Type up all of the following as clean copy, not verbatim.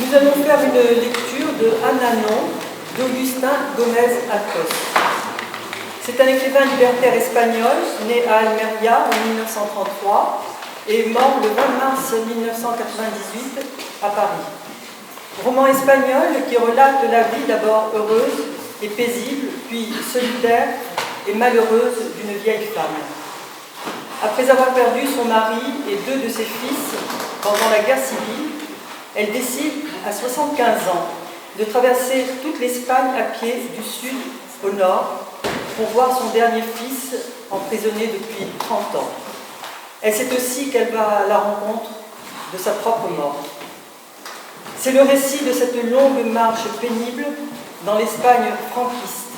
Nous allons faire une lecture de Ananon d'Augustin Gomez Alcos. C'est un écrivain libertaire espagnol, né à Almeria en 1933 et mort le 20 mars 1998 à Paris. Roman espagnol qui relate la vie d'abord heureuse et paisible, puis solitaire et malheureuse d'une vieille femme. Après avoir perdu son mari et 2 de ses fils pendant la guerre civile, elle décide, à 75 ans, de traverser toute l'Espagne à pied du sud au nord pour voir son dernier fils emprisonné depuis 30 ans. Elle sait aussi qu'elle va à la rencontre de sa propre mort. C'est le récit de cette longue marche pénible dans l'Espagne franquiste,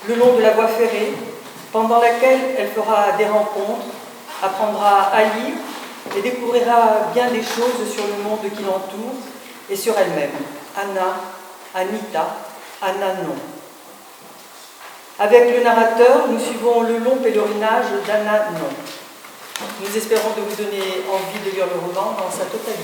le long de la voie ferrée, pendant laquelle elle fera des rencontres, apprendra à lire et découvrira bien des choses sur le monde qui l'entoure et sur elle-même. Anna, Anita, Ananon. Avec le narrateur, nous suivons le long pèlerinage d'Ananon. Nous espérons de vous donner envie de lire le roman dans sa totalité.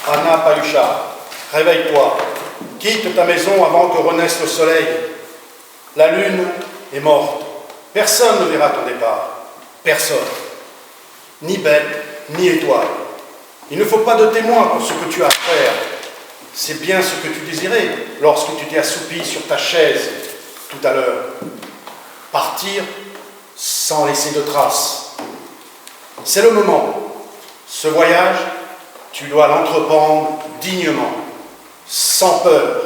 Anna Payucha, réveille-toi, quitte ta maison avant que renaisse le soleil. La lune est morte, personne ne verra ton départ, personne, ni bête, ni étoile. Il ne faut pas de témoins pour ce que tu as à faire. C'est bien ce que tu désirais lorsque tu t'es assoupi sur ta chaise tout à l'heure. Partir sans laisser de traces. C'est le moment. Ce voyage, tu dois l'entreprendre dignement, sans peur,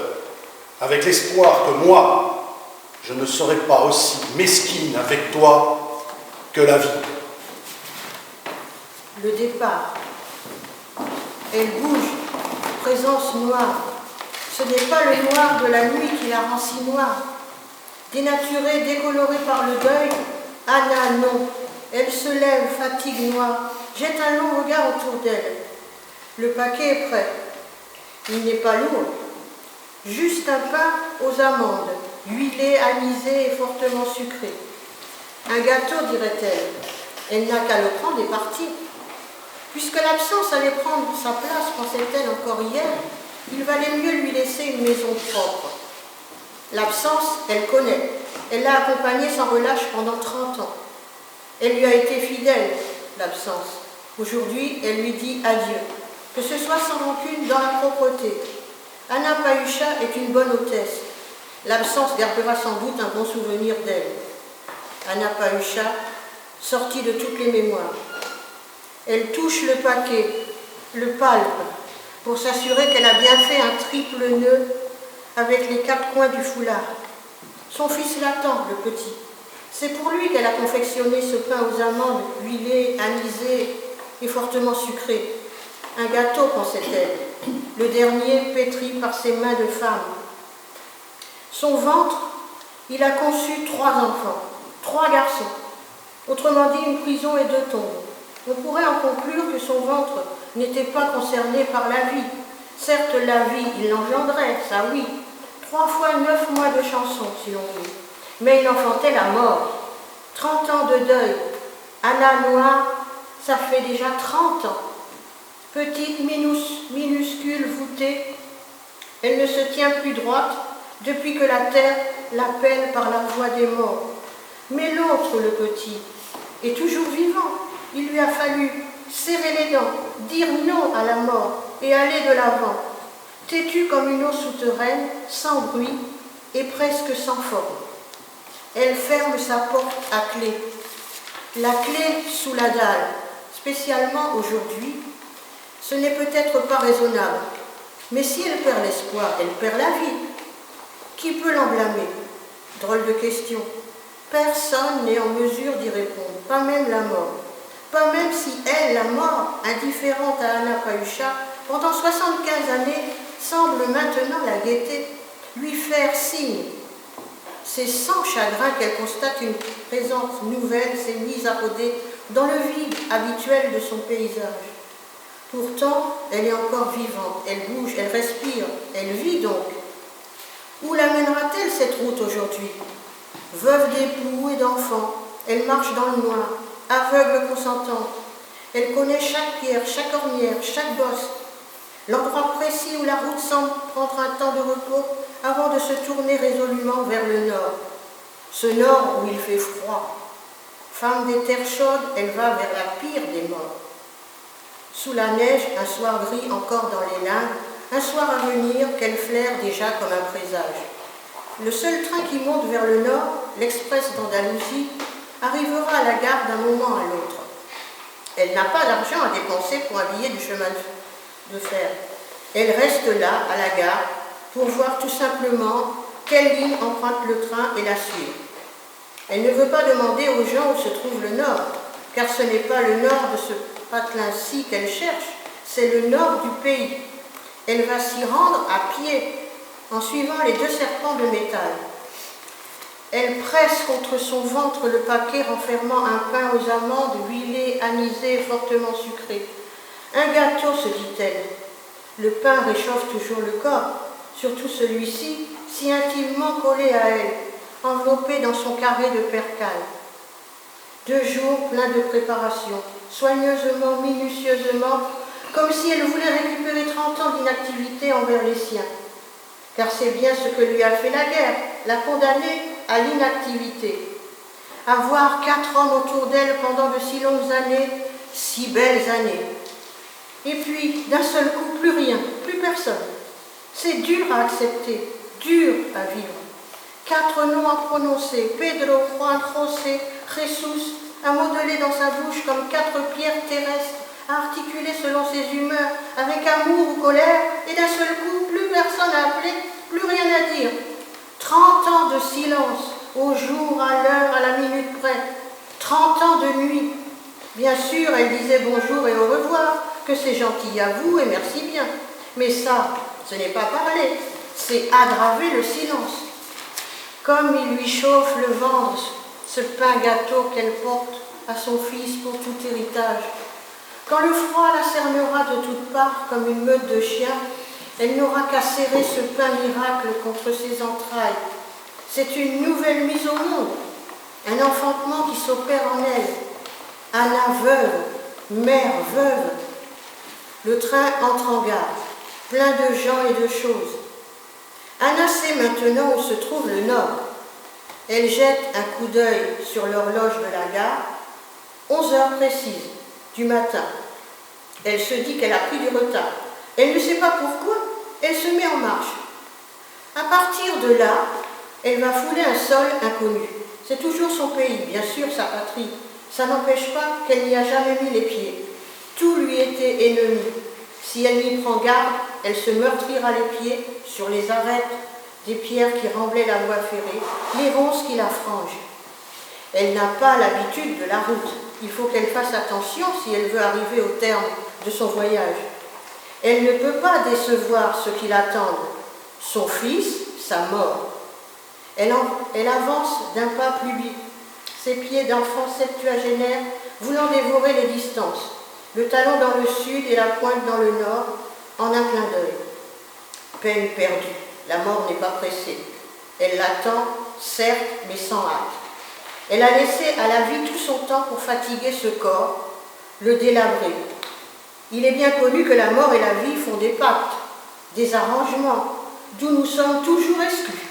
avec l'espoir que moi, je ne serai pas aussi mesquine avec toi que la vie. Le départ. Elle bouge, présence noire. Ce n'est pas le noir de la nuit qui la rend si noire. Dénaturée, décolorée par le deuil, Anna, non. Elle se lève, fatigue noire, jette un long regard autour d'elle. Le paquet est prêt. Il n'est pas lourd. Juste un pain aux amandes, huilé, anisé et fortement sucré. Un gâteau, dirait-elle. Elle n'a qu'à le prendre et partir. Puisque l'absence allait prendre sa place, pensait-elle encore hier, il valait mieux lui laisser une maison propre. L'absence, elle connaît. Elle l'a accompagnée sans relâche pendant 30 ans. Elle lui a été fidèle, l'absence. Aujourd'hui, elle lui dit adieu. Que ce soit sans rancune, dans la propreté. Anna Payucha est une bonne hôtesse. L'absence gardera sans doute un bon souvenir d'elle. Anna Payucha, sortie de toutes les mémoires. Elle touche le paquet, le palpe, pour s'assurer qu'elle a bien fait un triple nœud avec les 4 coins du foulard. Son fils l'attend, le petit. C'est pour lui qu'elle a confectionné ce pain aux amandes, huilé, anisé et fortement sucré. Un gâteau, pensait-elle, le dernier pétri par ses mains de femme. Son ventre, il a conçu 3 enfants, 3 garçons. Autrement dit, une prison et 2 tombes. On pourrait en conclure que son ventre n'était pas concerné par la vie. Certes, la vie, il l'engendrait, ça oui. 3 fois 9 mois de chanson, si l'on veut. Mais il enfantait la mort. 30 ans de deuil. Anna Noire, ça fait déjà 30 ans. Petite, minuscule, voûtée, elle ne se tient plus droite depuis que la terre l'appelle par la voix des morts. Mais l'autre, le petit, est toujours vivant. Il lui a fallu serrer les dents, dire non à la mort et aller de l'avant. Têtue comme une eau souterraine, sans bruit et presque sans forme. Elle ferme sa porte à clé. La clé sous la dalle, spécialement aujourd'hui, ce n'est peut-être pas raisonnable, mais si elle perd l'espoir, elle perd la vie. Qui peut l'en blâmer? Drôle de question. Personne n'est en mesure d'y répondre, pas même la mort. Pas même si elle, la mort, indifférente à Anna Payucha, pendant 75 années, semble maintenant la guetter, lui faire signe. C'est sans chagrin qu'elle constate une présence nouvelle s'est mise à rôder dans le vide habituel de son paysage. Pourtant, elle est encore vivante, elle bouge, elle respire, elle vit donc. Où l'amènera-t-elle cette route aujourd'hui? Veuve d'époux et d'enfants, elle marche dans le noir, aveugle consentante. Elle connaît chaque pierre, chaque ornière, chaque bosse, l'endroit précis où la route semble prendre un temps de repos avant de se tourner résolument vers le nord. Ce nord où il fait froid. Femme des terres chaudes, elle va vers la pire des morts. Sous la neige, un soir gris encore dans les limbes, un soir à venir qu'elle flaire déjà comme un présage. Le seul train qui monte vers le nord, l'express d'Andalousie, arrivera à la gare d'un moment à l'autre. Elle n'a pas d'argent à dépenser pour un billet du chemin de fer. Elle reste là, à la gare, pour voir tout simplement quelle ligne emprunte le train et la suivre. Elle ne veut pas demander aux gens où se trouve le nord, car ce n'est pas le nord de ce patelin-ci qu'elle cherche, c'est le nord du pays. Elle va s'y rendre à pied, en suivant les 2 serpents de métal. Elle presse contre son ventre le paquet renfermant un pain aux amandes huilé, anisé et fortement sucré. Un gâteau, se dit-elle. Le pain réchauffe toujours le corps, surtout celui-ci, si intimement collé à elle, enveloppé dans son carré de percale. 2 jours pleins de préparation, soigneusement, minutieusement, comme si elle voulait récupérer 30 ans d'inactivité envers les siens. Car c'est bien ce que lui a fait la guerre, la condamner à l'inactivité. Avoir 4 hommes autour d'elle pendant de si longues années, si belles années. Et puis, d'un seul coup, plus rien, plus personne. C'est dur à accepter, dur à vivre. 4 noms à prononcer, Pedro, Juan, José, Jesus, à modeler dans sa bouche comme 4 pierres terrestres, à articuler selon ses humeurs, avec amour ou colère, et d'un seul coup, plus personne à appeler, plus rien à dire. 30 ans de silence, au jour, à l'heure, à la minute près. 30 ans de nuit. Bien sûr, elle disait bonjour et au revoir, que c'est gentil à vous et merci bien. Mais ça, ce n'est pas parler, c'est aggraver le silence. Comme il lui chauffe le ventre, ce pain gâteau qu'elle porte à son fils pour tout héritage. Quand le froid la cernera de toutes parts comme une meute de chiens, elle n'aura qu'à serrer ce pain miracle contre ses entrailles. C'est une nouvelle mise au monde, un enfantement qui s'opère en elle. Anna veuve, mère veuve. Le train entre en gare, plein de gens et de choses. Anna sait maintenant où se trouve le nord. Elle jette un coup d'œil sur l'horloge de la gare, 11 heures précises du matin. Elle se dit qu'elle a pris du retard. Elle ne sait pas pourquoi, elle se met en marche. À partir de là, elle va fouler un sol inconnu. C'est toujours son pays, bien sûr sa patrie. Ça n'empêche pas qu'elle n'y a jamais mis les pieds. Tout lui était ennemi. Si elle n'y prend garde, elle se meurtrira les pieds sur les arêtes des pierres qui remblaient la voie ferrée, les ronces qui la frangent. Elle n'a pas l'habitude de la route. Il faut qu'elle fasse attention si elle veut arriver au terme de son voyage. Elle ne peut pas décevoir ceux qui l'attendent. Son fils, sa mort. Elle avance d'un pas plus vite, ses pieds d'enfant septuagénaire voulant dévorer les distances, le talon dans le sud et la pointe dans le nord, en un clin d'œil. Peine perdue, la mort n'est pas pressée. Elle l'attend, certes, mais sans hâte. Elle a laissé à la vie tout son temps pour fatiguer ce corps, le délabrer. Il est bien connu que la mort et la vie font des pactes, des arrangements, d'où nous sommes toujours exclus.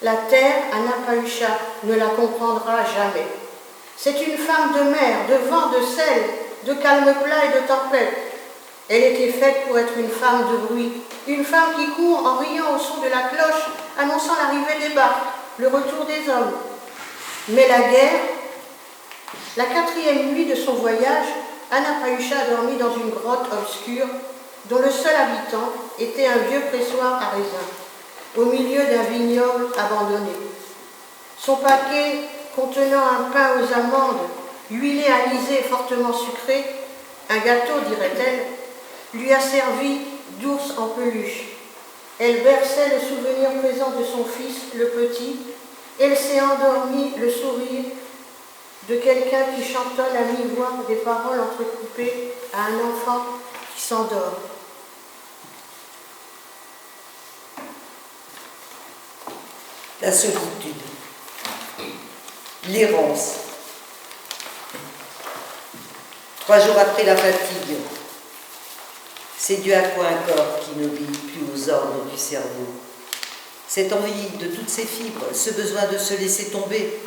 La terre, Anna Payucha, ne la comprendra jamais. C'est une femme de mer, de vent, de sel, de calme plat et de tempête. Elle était faite pour être une femme de bruit, une femme qui court en riant au son de la cloche, annonçant l'arrivée des barques, le retour des hommes. Mais la guerre, La 4e nuit de son voyage, Anna Payusha a dormi dans une grotte obscure dont le seul habitant était un vieux pressoir à raisin, au milieu d'un vignoble abandonné. Son paquet contenant un pain aux amandes, huilé, anisé et fortement sucré, un gâteau, dirait-elle, lui a servi d'ours en peluche. Elle berçait le souvenir présent de son fils, le petit. Elle s'est endormie, le sourire de quelqu'un qui chantonne à mi-voix des paroles entrecoupées à un enfant qui s'endort. La solitude, l'errance. 3 jours après la fatigue, c'est dû à quoi un corps qui n'obéit plus aux ordres du cerveau? Cette envie de toutes ses fibres, ce besoin de se laisser tomber,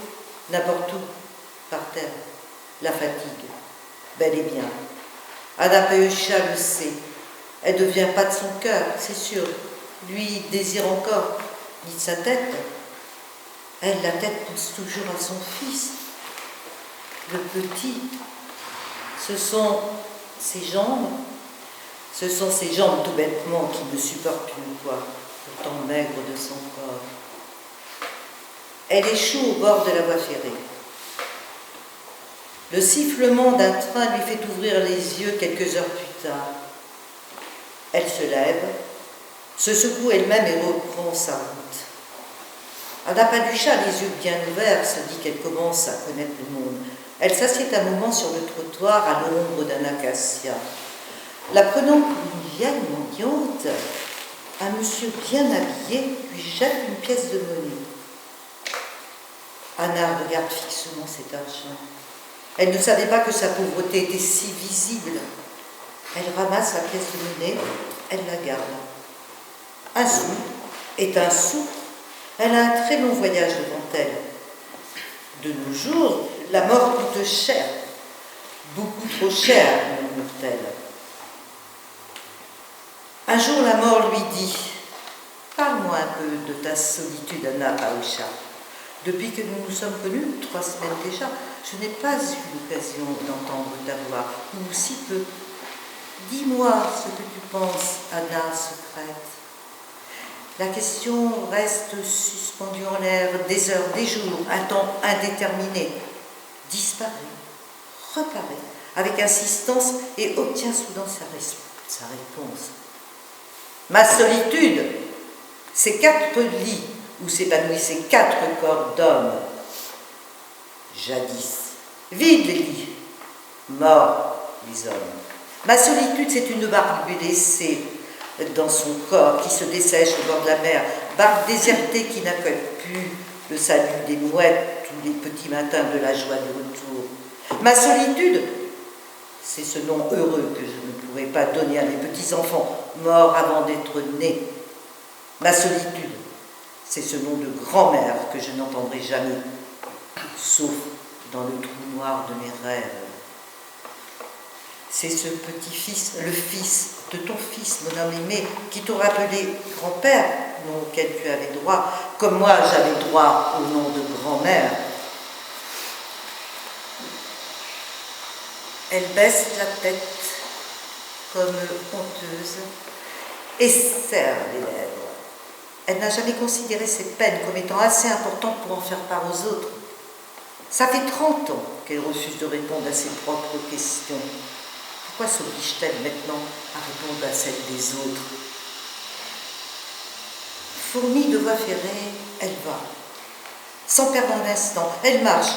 n'importe où, par terre, la fatigue, bel et bien. Anna Payusha le sait, elle ne vient pas de son cœur, c'est sûr, lui désire encore, ni de sa tête. Elle, la tête, pense toujours à son fils, le petit. Ce sont ses jambes tout bêtement qui ne supportent plus le poids, pourtant maigre de son corps. Elle échoue au bord de la voie ferrée. Le sifflement d'un train lui fait ouvrir les yeux quelques heures plus tard. Elle se lève, se secoue elle-même et reprend sa route. Anna Payusha, les yeux bien ouverts, se dit qu'elle commence à connaître le monde. Elle s'assied un moment sur le trottoir à l'ombre d'un acacia. La prenant pour une vieille mendiante, un monsieur bien habillé lui jette une pièce de monnaie. Anna regarde fixement cet argent. Elle ne savait pas que sa pauvreté était si visible. Elle ramasse la pièce de monnaie, elle la garde. Un sou est un sou. Elle a un très long voyage devant elle. De nos jours, la mort coûte cher, beaucoup trop cher, murmure-t-elle. Un jour, la mort lui dit « Parle-moi un peu de ta solitude, Anna Payusha. Depuis que nous nous sommes connus, 3 semaines déjà, je n'ai pas eu l'occasion d'entendre ta voix, ou si peu. Dis-moi ce que tu penses, Anna secrète. » La question reste suspendue en l'air, des heures, des jours, un temps indéterminé. Disparaît, reparaît, avec insistance et obtient soudain sa réponse. Ma solitude, c'est 4 lits où s'épanouissaient 4 corps d'hommes. Jadis, vides les lits, morts les hommes. Ma solitude, c'est une barque blessée dans son corps qui se dessèche au bord de la mer, barque désertée qui n'accueille plus le salut des mouettes tous les petits matins de la joie du retour. Ma solitude, c'est ce nom heureux que je ne pourrais pas donner à mes petits-enfants, morts avant d'être nés. Ma solitude, c'est ce nom de grand-mère que je n'entendrai jamais, sauf dans le trou noir de mes rêves. C'est ce petit-fils, le fils de ton fils, mon homme aimé, qui t'aura appelé grand-père, nom auquel tu avais droit, comme moi j'avais droit au nom de grand-mère. Elle baisse la tête comme honteuse et serre les lèvres. Elle n'a jamais considéré ses peines comme étant assez importantes pour en faire part aux autres. Ça fait 30 ans qu'elle refuse de répondre à ses propres questions. Pourquoi s'oblige-t-elle maintenant à répondre à celles des autres? Fournie de voie ferrée, elle va. Sans perdre un instant, elle marche.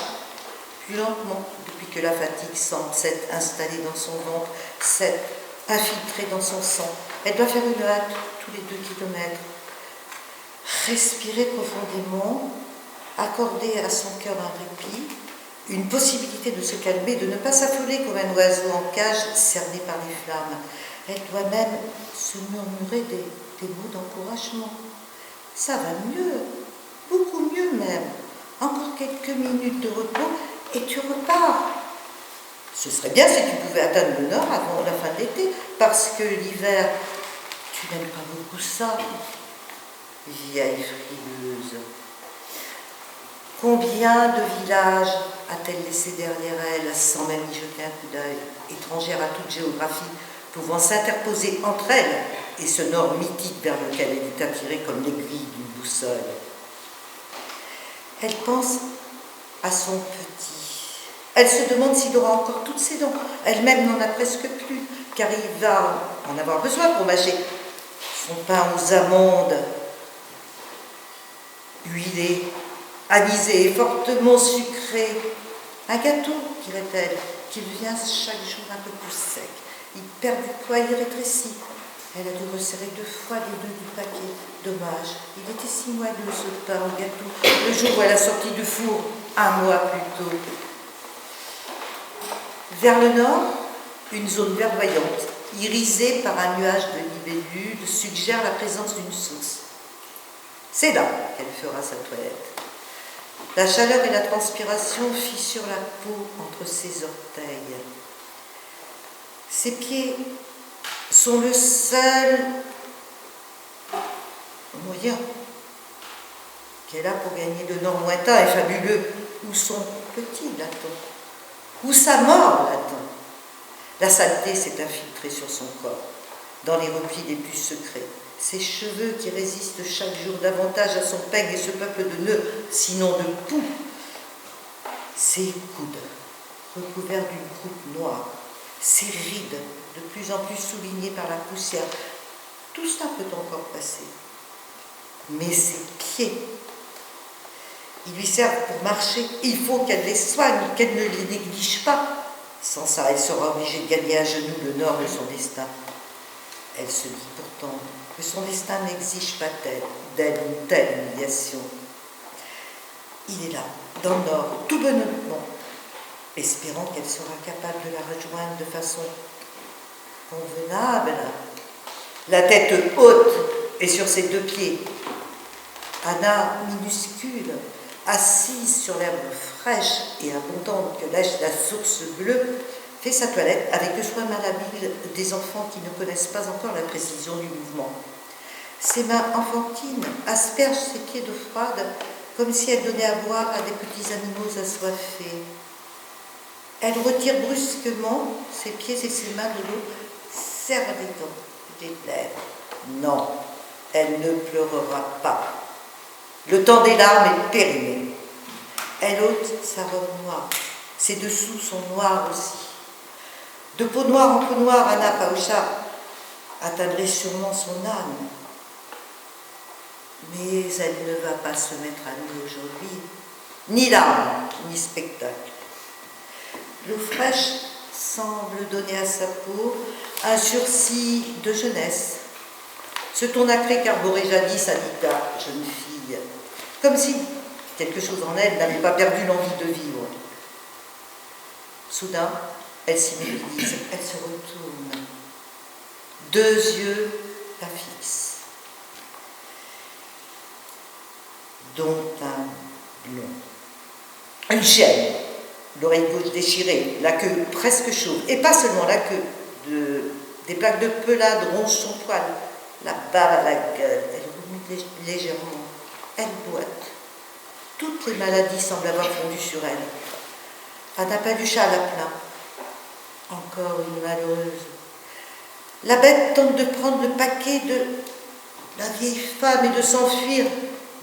Plus lentement, depuis que la fatigue semble s'être installée dans son ventre, s'être infiltrée dans son sang. Elle doit faire une hâte tous les 2 kilomètres. Respirer profondément, accorder à son cœur un répit, une possibilité de se calmer, de ne pas s'affoler comme un oiseau en cage cerné par les flammes. Elle doit même se murmurer des mots d'encouragement. Ça va mieux, beaucoup mieux même. Encore quelques minutes de repos et tu repars. Ce serait bien si tu pouvais atteindre le nord avant la fin de l'été, parce que l'hiver, tu n'aimes pas beaucoup ça. Vieille frileuse. Combien de villages a-t-elle laissé derrière elle, sans même y jeter un coup d'œil, étrangère à toute géographie, pouvant s'interposer entre elle et ce nord mythique vers lequel elle est attirée comme l'aiguille d'une boussole. Elle pense à son petit. Elle se demande s'il aura encore toutes ses dents. Elle-même n'en a presque plus, car il va en avoir besoin pour mâcher son pain aux amandes, huilé, anisé, fortement sucré. Un gâteau, dirait-elle, qui devient chaque jour un peu plus sec. Il perd du poids, il rétrécit. Elle a dû resserrer 2 fois les 2 du paquet. Dommage, il était si moelleux ce pain au gâteau, le jour où elle a sorti du four, 1 mois plus tôt. Vers le nord, une zone verdoyante, irisée par un nuage de libellules, suggère la présence d'une source. C'est là qu'elle fera sa toilette. La chaleur et la transpiration fissurent la peau entre ses orteils. Ses pieds sont le seul moyen qu'elle a pour gagner le nord lointain et fabuleux, où son petit l'attend, où sa mort l'attend. La saleté s'est infiltrée sur son corps, dans les replis les plus secrets. Ses cheveux qui résistent chaque jour davantage à son peigne et ce peuple de nœuds, sinon de poux. Ses coudes, recouverts d'une croupe noire, ses rides, de plus en plus soulignées par la poussière. Tout cela peut encore passer. Mais ses pieds, ils lui servent pour marcher. Il faut qu'elle les soigne, qu'elle ne les néglige pas. Sans ça, elle sera obligée de gagner à genoux le nord de son destin. Elle se dit pourtant que son destin n'exige pas d'elle une telle humiliation. Il est là, dans le nord, tout bonnement, espérant qu'elle sera capable de la rejoindre de façon convenable. La tête haute et sur ses 2 pieds. Anna, minuscule, assise sur l'herbe fraîche et abondante que lèche la source bleue, fait sa toilette avec le soin malhabile des enfants qui ne connaissent pas encore la précision du mouvement. Ses mains enfantines aspergent ses pieds d'eau froide comme si elle donnait à boire à des petits animaux assoiffés. Elle retire brusquement ses pieds et ses mains de l'eau, serre les dents, les lèvres. Non, elle ne pleurera pas. Le temps des larmes est périmé. Elle ôte sa robe noire. Ses dessous sont noirs aussi. De peau noire en peau noire, Anna Pawucha atteindrait sûrement son âme. Mais elle ne va pas se mettre à nu aujourd'hui. Ni larmes, ni spectacle. L'eau fraîche semble donner à sa peau un sursis de jeunesse. Ce ton nacré qu'arborait jadis Anita, jeune fille, comme si quelque chose en elle n'avait pas perdu l'envie de vivre. Soudain, elle s'immobilise, elle se retourne. 2 yeux la fixent, dont un blond. Une chienne, l'oreille gauche déchirée, la queue presque chauve, et pas seulement la queue, des plaques de pelade rongent son poil, la barre à la gueule, elle remue légèrement, elle boite. Toutes les maladies semblent avoir fondu sur elle. Anna Pawucha la plaint. Encore une malheureuse. La bête tente de prendre le paquet de la vieille femme et de s'enfuir,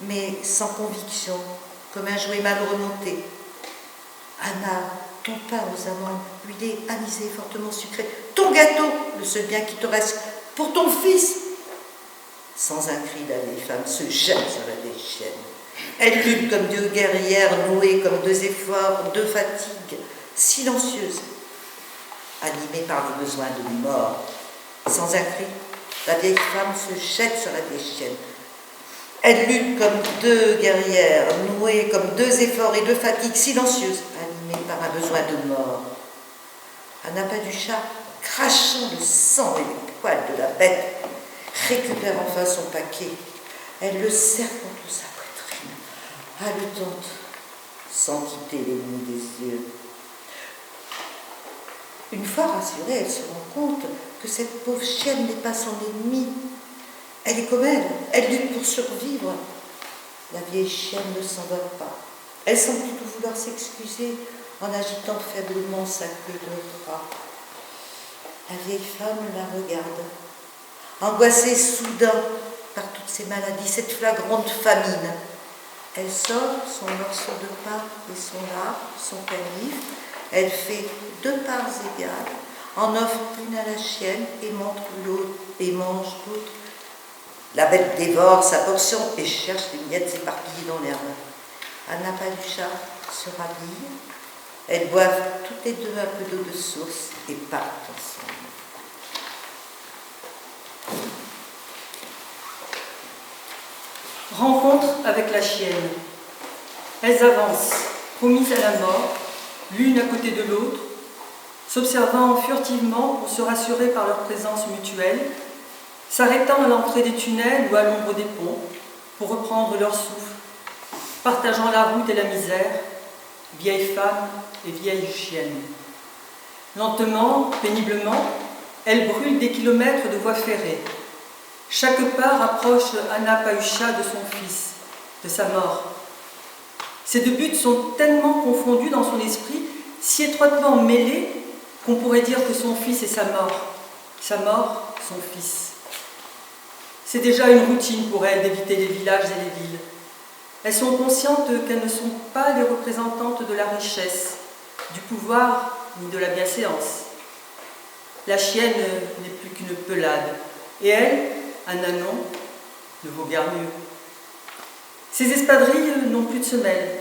mais sans conviction, comme un jouet mal remonté. Anna, ton pain aux amandes, huilé, anisé, fortement sucré, ton gâteau, le seul bien qui te reste, pour ton fils. Sans un cri, la vieille femme se jette sur la vieille chienne. Elle lutte comme 2 guerrières nouées comme 2 efforts, 2 fatigues, silencieuses, animées par le besoin de mort. Sans un cri, la vieille femme se jette sur la vieille chienne. Elle lutte comme 2 guerrières, nouées comme 2 efforts et 2 fatigues, silencieuses, animées par un besoin de mort. Anna Pawucha, crachant le sang et les poils de la bête, récupère enfin son paquet. Elle le serre contre sa poitrine, haletante, sans quitter l'ennemi des yeux. Une fois rassurée, elle se rend compte que cette pauvre chienne n'est pas son ennemie. Elle est comme elle lutte pour survivre. La vieille chienne ne s'en va pas. Elle semble plutôt vouloir s'excuser en agitant faiblement sa queue de rat. La vieille femme la regarde, angoissée soudain par toutes ces maladies, cette flagrante famine. Elle sort son morceau de pain et son lard, son canif. Elle fait 2 parts égales, en offre une à la chienne et montre l'autre et mange l'autre. La bête dévore sa portion et cherche les miettes éparpillées dans l'herbe. Anna Payusha se rhabille. Elles boivent toutes les 2 un peu d'eau de source et partent ensemble. Rencontre avec la chienne. Elles avancent, promises à la mort, l'une à côté de l'autre, s'observant furtivement pour se rassurer par leur présence mutuelle, s'arrêtant à l'entrée des tunnels ou à l'ombre des ponts pour reprendre leur souffle, partageant la route et la misère, vieille femme et vieille chienne. Lentement, péniblement, elles brûlent des kilomètres de voies ferrées. Chaque pas rapproche Anna Payusha de son fils, de sa mort. Ces 2 buts sont tellement confondus dans son esprit, si étroitement mêlés, qu'on pourrait dire que son fils est sa mort, son fils. C'est déjà une routine pour elles d'éviter les villages et les villes. Elles sont conscientes qu'elles ne sont pas les représentantes de la richesse, du pouvoir ni de la bienséance. La chienne n'est plus qu'une pelade, et elle, un ânon, ne vaut guère mieux. Ses espadrilles n'ont plus de semelles.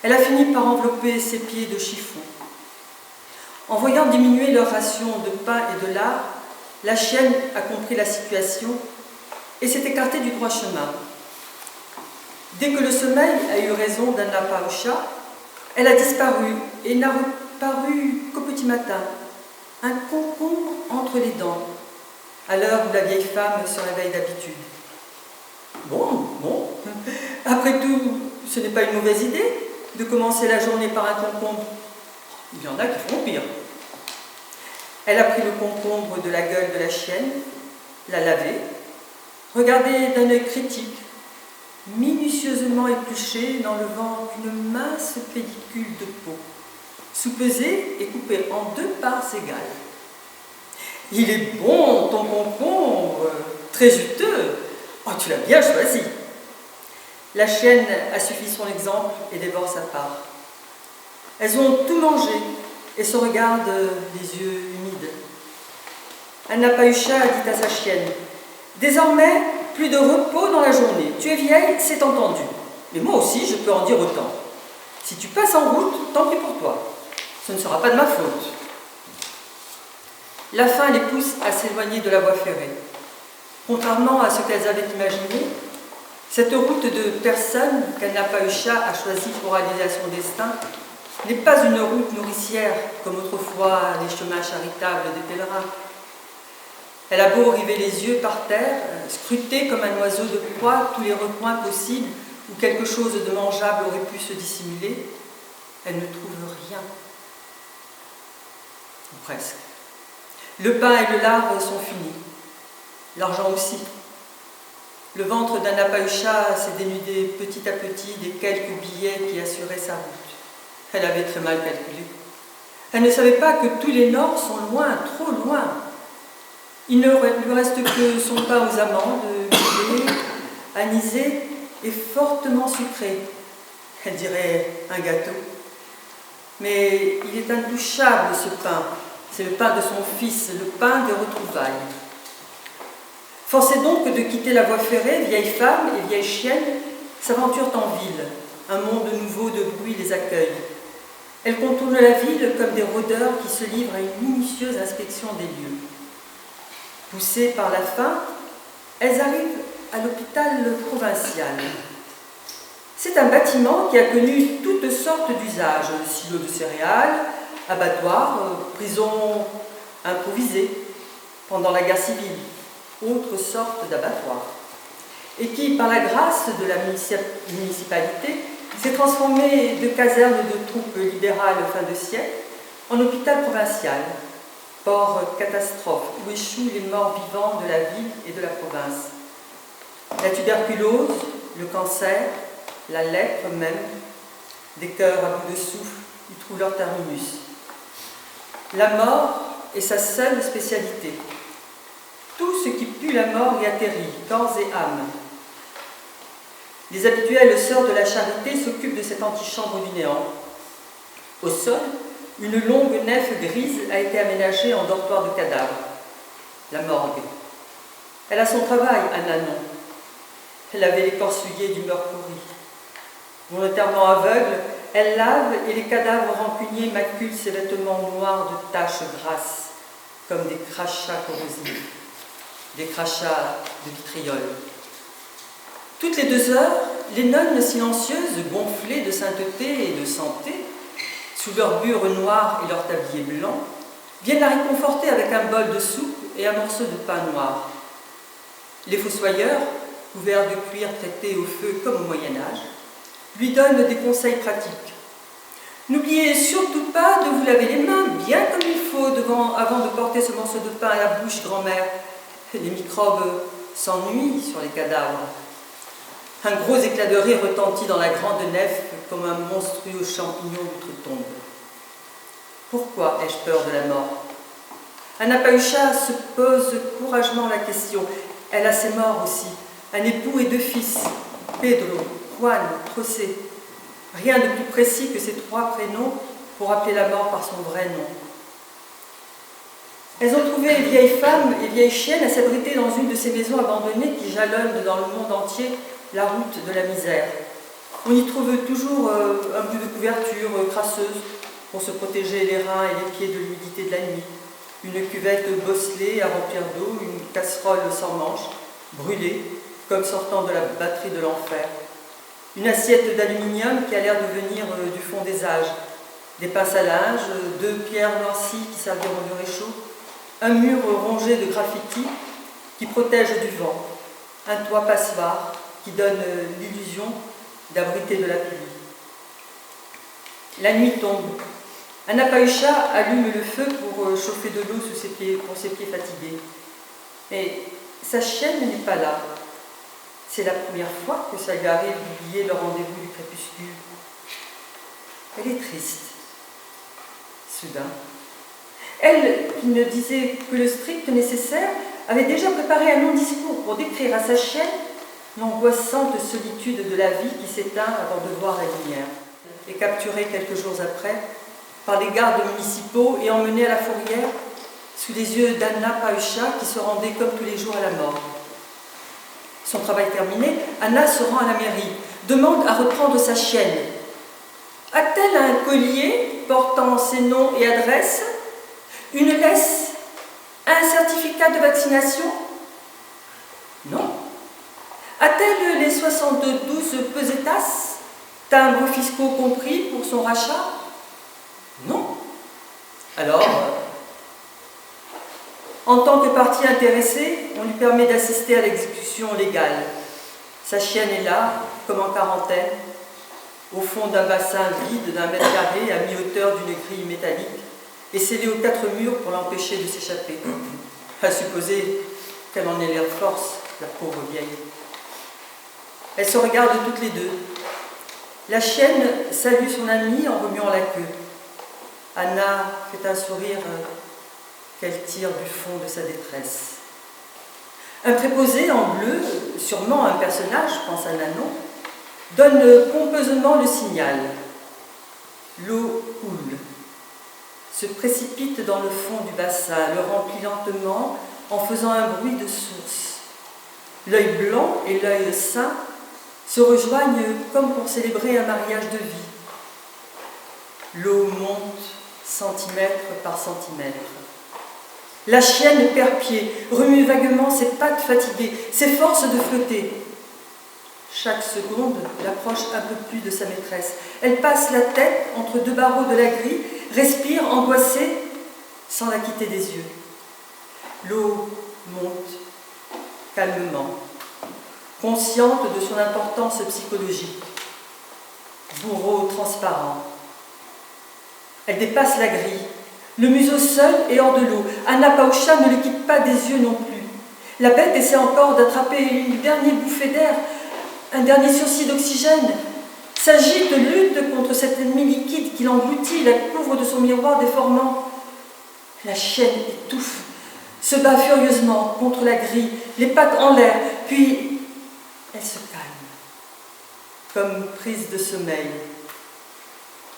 Elle a fini par envelopper ses pieds de chiffon. En voyant diminuer leur ration de pain et de lard, la chienne a compris la situation et s'est écartée du droit chemin. Dès que le sommeil a eu raison d'Anna Payusha, elle a disparu et n'a reparu qu'au petit matin, un concombre entre les dents, à l'heure où la vieille femme se réveille d'habitude. Bon, après tout, ce n'est pas une mauvaise idée de commencer la journée par un concombre. Il y en a qui feront pire. Elle a pris le concombre de la gueule de la chienne, l'a lavé, regardé d'un œil critique, minutieusement épluché n'enlevant qu'une mince pellicule de peau, soupesée et coupée en 2 parts égales. Il est bon, ton concombre, très juteux. Oh, tu l'as bien choisi. La chienne a suivi son exemple et dévore sa part. Elles ont tout mangé et se regardent les yeux humides. Anna Payusha a dit à sa chienne: « Désormais, plus de repos dans la journée. Tu es vieille, c'est entendu. Mais moi aussi, je peux en dire autant. Si tu passes en route, tant pis pour toi. Ce ne sera pas de ma faute. » La faim les pousse à s'éloigner de la voie ferrée. Contrairement à ce qu'elles avaient imaginé, cette route de personnes qu'Anna Payusha a choisie pour aller à son destin n'est pas une route nourricière comme autrefois les chemins charitables des pèlerins. Elle a beau river les yeux par terre, scruter comme un oiseau de proie tous les recoins possibles où quelque chose de mangeable aurait pu se dissimuler, elle ne trouve rien. Ou presque. Le pain et le lard sont finis. L'argent aussi. Le ventre d'Anna Payusha s'est dénudé petit à petit des quelques billets qui assuraient sa route. Elle avait très mal calculé. Elle ne savait pas que tous les nords sont loin, trop loin. Il ne lui reste que son pain aux amandes, grillé, anisé et fortement sucré. Elle dirait un gâteau. Mais il est intouchable ce pain. C'est le pain de son fils, le pain des retrouvailles. Force est donc de quitter la voie ferrée, vieille femme et vieille chienne s'aventurent en ville. Un monde nouveau de bruit les accueille. Elles contournent la ville comme des rôdeurs qui se livrent à une minutieuse inspection des lieux. Poussées par la faim, elles arrivent à l'hôpital provincial. C'est un bâtiment qui a connu toutes sortes d'usages, silo de céréales, abattoir, prison improvisée pendant la guerre civile, autre sorte d'abattoir, et qui, par la grâce de la municipalité, s'est transformé de caserne de troupes libérales fin de siècle en hôpital provincial, port catastrophe où échouent les morts vivants de la ville et de la province. La tuberculose, le cancer, la lèpre même, Des cœurs à bout de souffle y trouvent leur terminus. La mort est sa seule spécialité. Tout ce qui pue la mort y atterrit, corps et âme. Les habituelles sœurs de la charité s'occupent de cette antichambre du néant. Au sol, une longue nef grise a été aménagée en dortoir de cadavres, la morgue. Elle a son travail à Nanon. Elle avait les corps souillés d'humeur pourrie. Volontairement aveugle, elle lave et les cadavres rancuniers maculent ses vêtements noirs de taches grasses, comme des crachats corrosifs, des crachats de vitriol. Toutes les 2 heures, les nonnes silencieuses, gonflées de sainteté et de santé, sous leur bure noire et leur tablier blanc, viennent la réconforter avec un bol de soupe et un morceau de pain noir. Les fossoyeurs, couverts de cuir traité au feu comme au Moyen-Âge, lui donnent des conseils pratiques. N'oubliez surtout pas de vous laver les mains bien comme il faut avant de porter ce morceau de pain à la bouche, grand-mère. Les microbes s'ennuient sur les cadavres. Un gros éclat de rire retentit dans la grande nef comme un monstrueux champignon d'outre-tombe. Pourquoi ai-je peur de la mort? Anna Payucha se pose courageusement la question. Elle a ses morts aussi, un époux et 2 fils, Pedro, Juan, José. Rien de plus précis que ces 3 prénoms pour appeler la mort par son vrai nom. Elles ont trouvé vieilles femmes et vieilles chiennes à s'abriter dans une de ces maisons abandonnées qui jalonnent dans le monde entier la route de la misère. On y trouve toujours un bout de couverture crasseuse pour se protéger les reins et les pieds de l'humidité de la nuit, une cuvette bosselée à remplir d'eau, une casserole sans manche, brûlée, comme sortant de la batterie de l'enfer, une assiette d'aluminium qui a l'air de venir du fond des âges, des pinces à linge, 2 pierres noircies qui serviront de réchaud, un mur rongé de graffitis qui protège du vent, un toit passoire qui donne l'illusion d'abriter de la pluie. La nuit tombe. Anna Payucha allume le feu pour chauffer de l'eau sous ses pieds, pour ses pieds fatigués. Mais sa chienne n'est pas là. C'est la première fois que ça lui arrive d'oublier le rendez-vous du crépuscule. Elle est triste. Soudain. Elle, qui ne disait que le strict nécessaire, avait déjà préparé un long discours pour décrire à sa chienne l'angoissante solitude de la vie qui s'éteint avant de voir la lumière. Et capturée quelques jours après par les gardes municipaux et emmenée à la fourrière sous les yeux d'Anna Payucha qui se rendait comme tous les jours à la mort. Son travail terminé, Anna se rend à la mairie, demande à reprendre sa chienne. A-t-elle un collier portant ses noms et adresses, une laisse, un certificat de vaccination? Non. A-t-elle les 72 pesetas, timbres fiscaux compris pour son rachat? Non. Alors, en tant que partie intéressée, on lui permet d'assister à l'exécution légale. Sa chienne est là, comme en quarantaine, au fond d'un bassin vide d'1 mètre carré à mi-hauteur d'une grille métallique et scellée aux 4 murs pour l'empêcher de s'échapper. À supposer qu'elle en ait l'air force, la pauvre vieille. Elles se regardent toutes les 2. La chienne salue son amie en remuant la queue. Anna fait un sourire qu'elle tire du fond de sa détresse. Un préposé en bleu, sûrement un personnage, pense Nanon, donne pompeusement le signal. L'eau coule, se précipite dans le fond du bassin, le remplit lentement en faisant un bruit de source. L'œil blanc et l'œil sain se rejoignent comme pour célébrer un mariage de vie. L'eau monte centimètre par centimètre. La chienne perd pied, remue vaguement ses pattes fatiguées, s'efforce de flotter. Chaque seconde l'approche un peu plus de sa maîtresse. Elle passe la tête entre 2 barreaux de la grille, respire angoissée, sans la quitter des yeux. L'eau monte calmement, consciente de son importance psychologique. Bourreau transparent. Elle dépasse la grille. Le museau seul est hors de l'eau. Anna Payucha ne le quitte pas des yeux non plus. La bête essaie encore d'attraper une dernière bouffée d'air, un dernier sursis d'oxygène. s'agite, lutte contre cet ennemi liquide qui l'engloutit, la couvre de son miroir déformant. La chienne étouffe, se bat furieusement contre la grille, les pattes en l'air, puis elle se calme, comme prise de sommeil,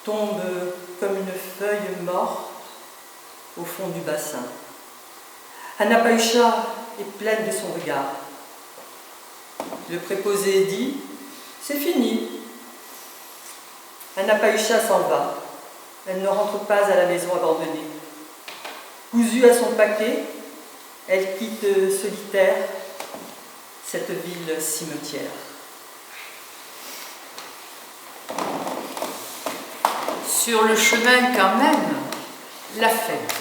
tombe comme une feuille morte au fond du bassin. Anna Payucha est pleine de son regard. Le préposé dit « C'est fini ». Anna Payucha s'en va. Elle ne rentre pas à la maison abandonnée. Cousue à son paquet, elle quitte solitaire cette ville cimetière. Sur le chemin quand même, la fête.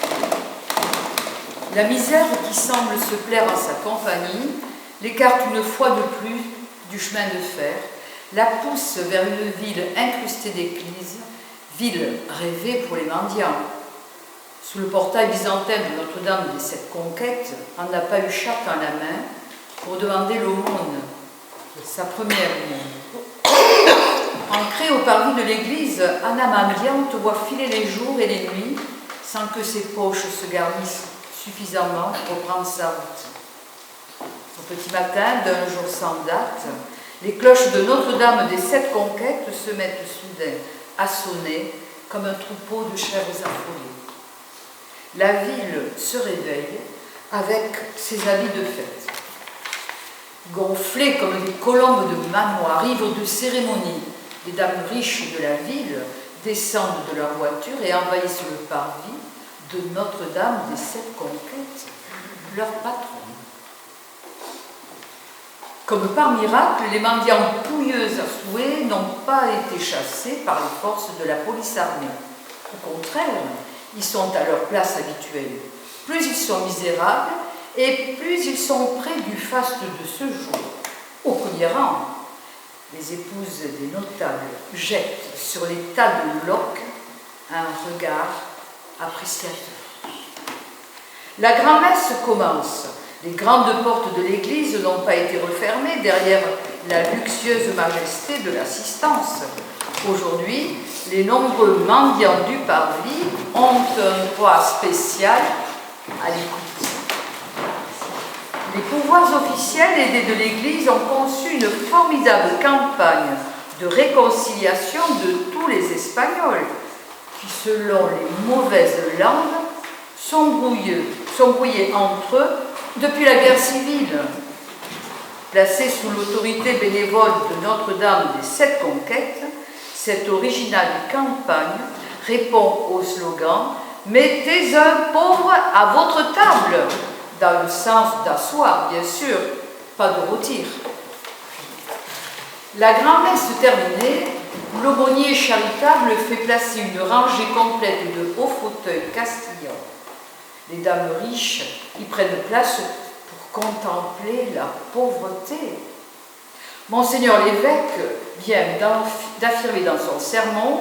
La misère qui semble se plaire en sa compagnie l'écarte une fois de plus du chemin de fer, la pousse vers une ville incrustée d'églises, ville rêvée pour les mendiants. Sous le portail byzantin de Notre-Dame des Sept Conquêtes, Anna Payucha tend la main pour demander l'aumône, sa première aumône. Ancrée au parvis de l'église, Anna mendiante voit filer les jours et les nuits sans que ses poches se garnissent suffisamment pour prendre sa route. Au petit matin d'un jour sans date, les cloches de Notre-Dame des Sept Conquêtes se mettent soudain à sonner comme un troupeau de chèvres affolées. La ville se réveille avec ses habits de fête. Gonflées comme des colombes de manoir, ivres de cérémonie, les dames riches de la ville descendent de leur voiture et envahissent le parvis de Notre-Dame des Sept Conquêtes, leur patronne. Comme par miracle, les mendiants pouilleux à souhait n'ont pas été chassés par les forces de la police armée. Au contraire, ils sont à leur place habituelle. Plus ils sont misérables et plus ils sont près du faste de ce jour. Au premier rang, les épouses des notables jettent sur les tas de loques un regard appréciateur. La grand-messe commence. Les grandes portes de l'église n'ont pas été refermées derrière la luxueuse majesté de l'assistance. Aujourd'hui, les nombreux mendiants du parvis ont un droit spécial à l'écoute. Les pouvoirs officiels aidés de l'Église ont conçu une formidable campagne de réconciliation de tous les Espagnols qui, selon les mauvaises langues, sont brouillés entre eux depuis la guerre civile. Placée sous l'autorité bénévole de Notre-Dame des Sept Conquêtes, cette originale campagne répond au slogan « Mettez un pauvre à votre table », dans le sens d'asseoir, bien sûr, pas de rôtir. La grand-messe terminée, l'aumônier charitable fait placer une rangée complète de hauts fauteuils castillans. Les dames riches y prennent place pour contempler la pauvreté. Monseigneur l'évêque vient d'affirmer dans son sermon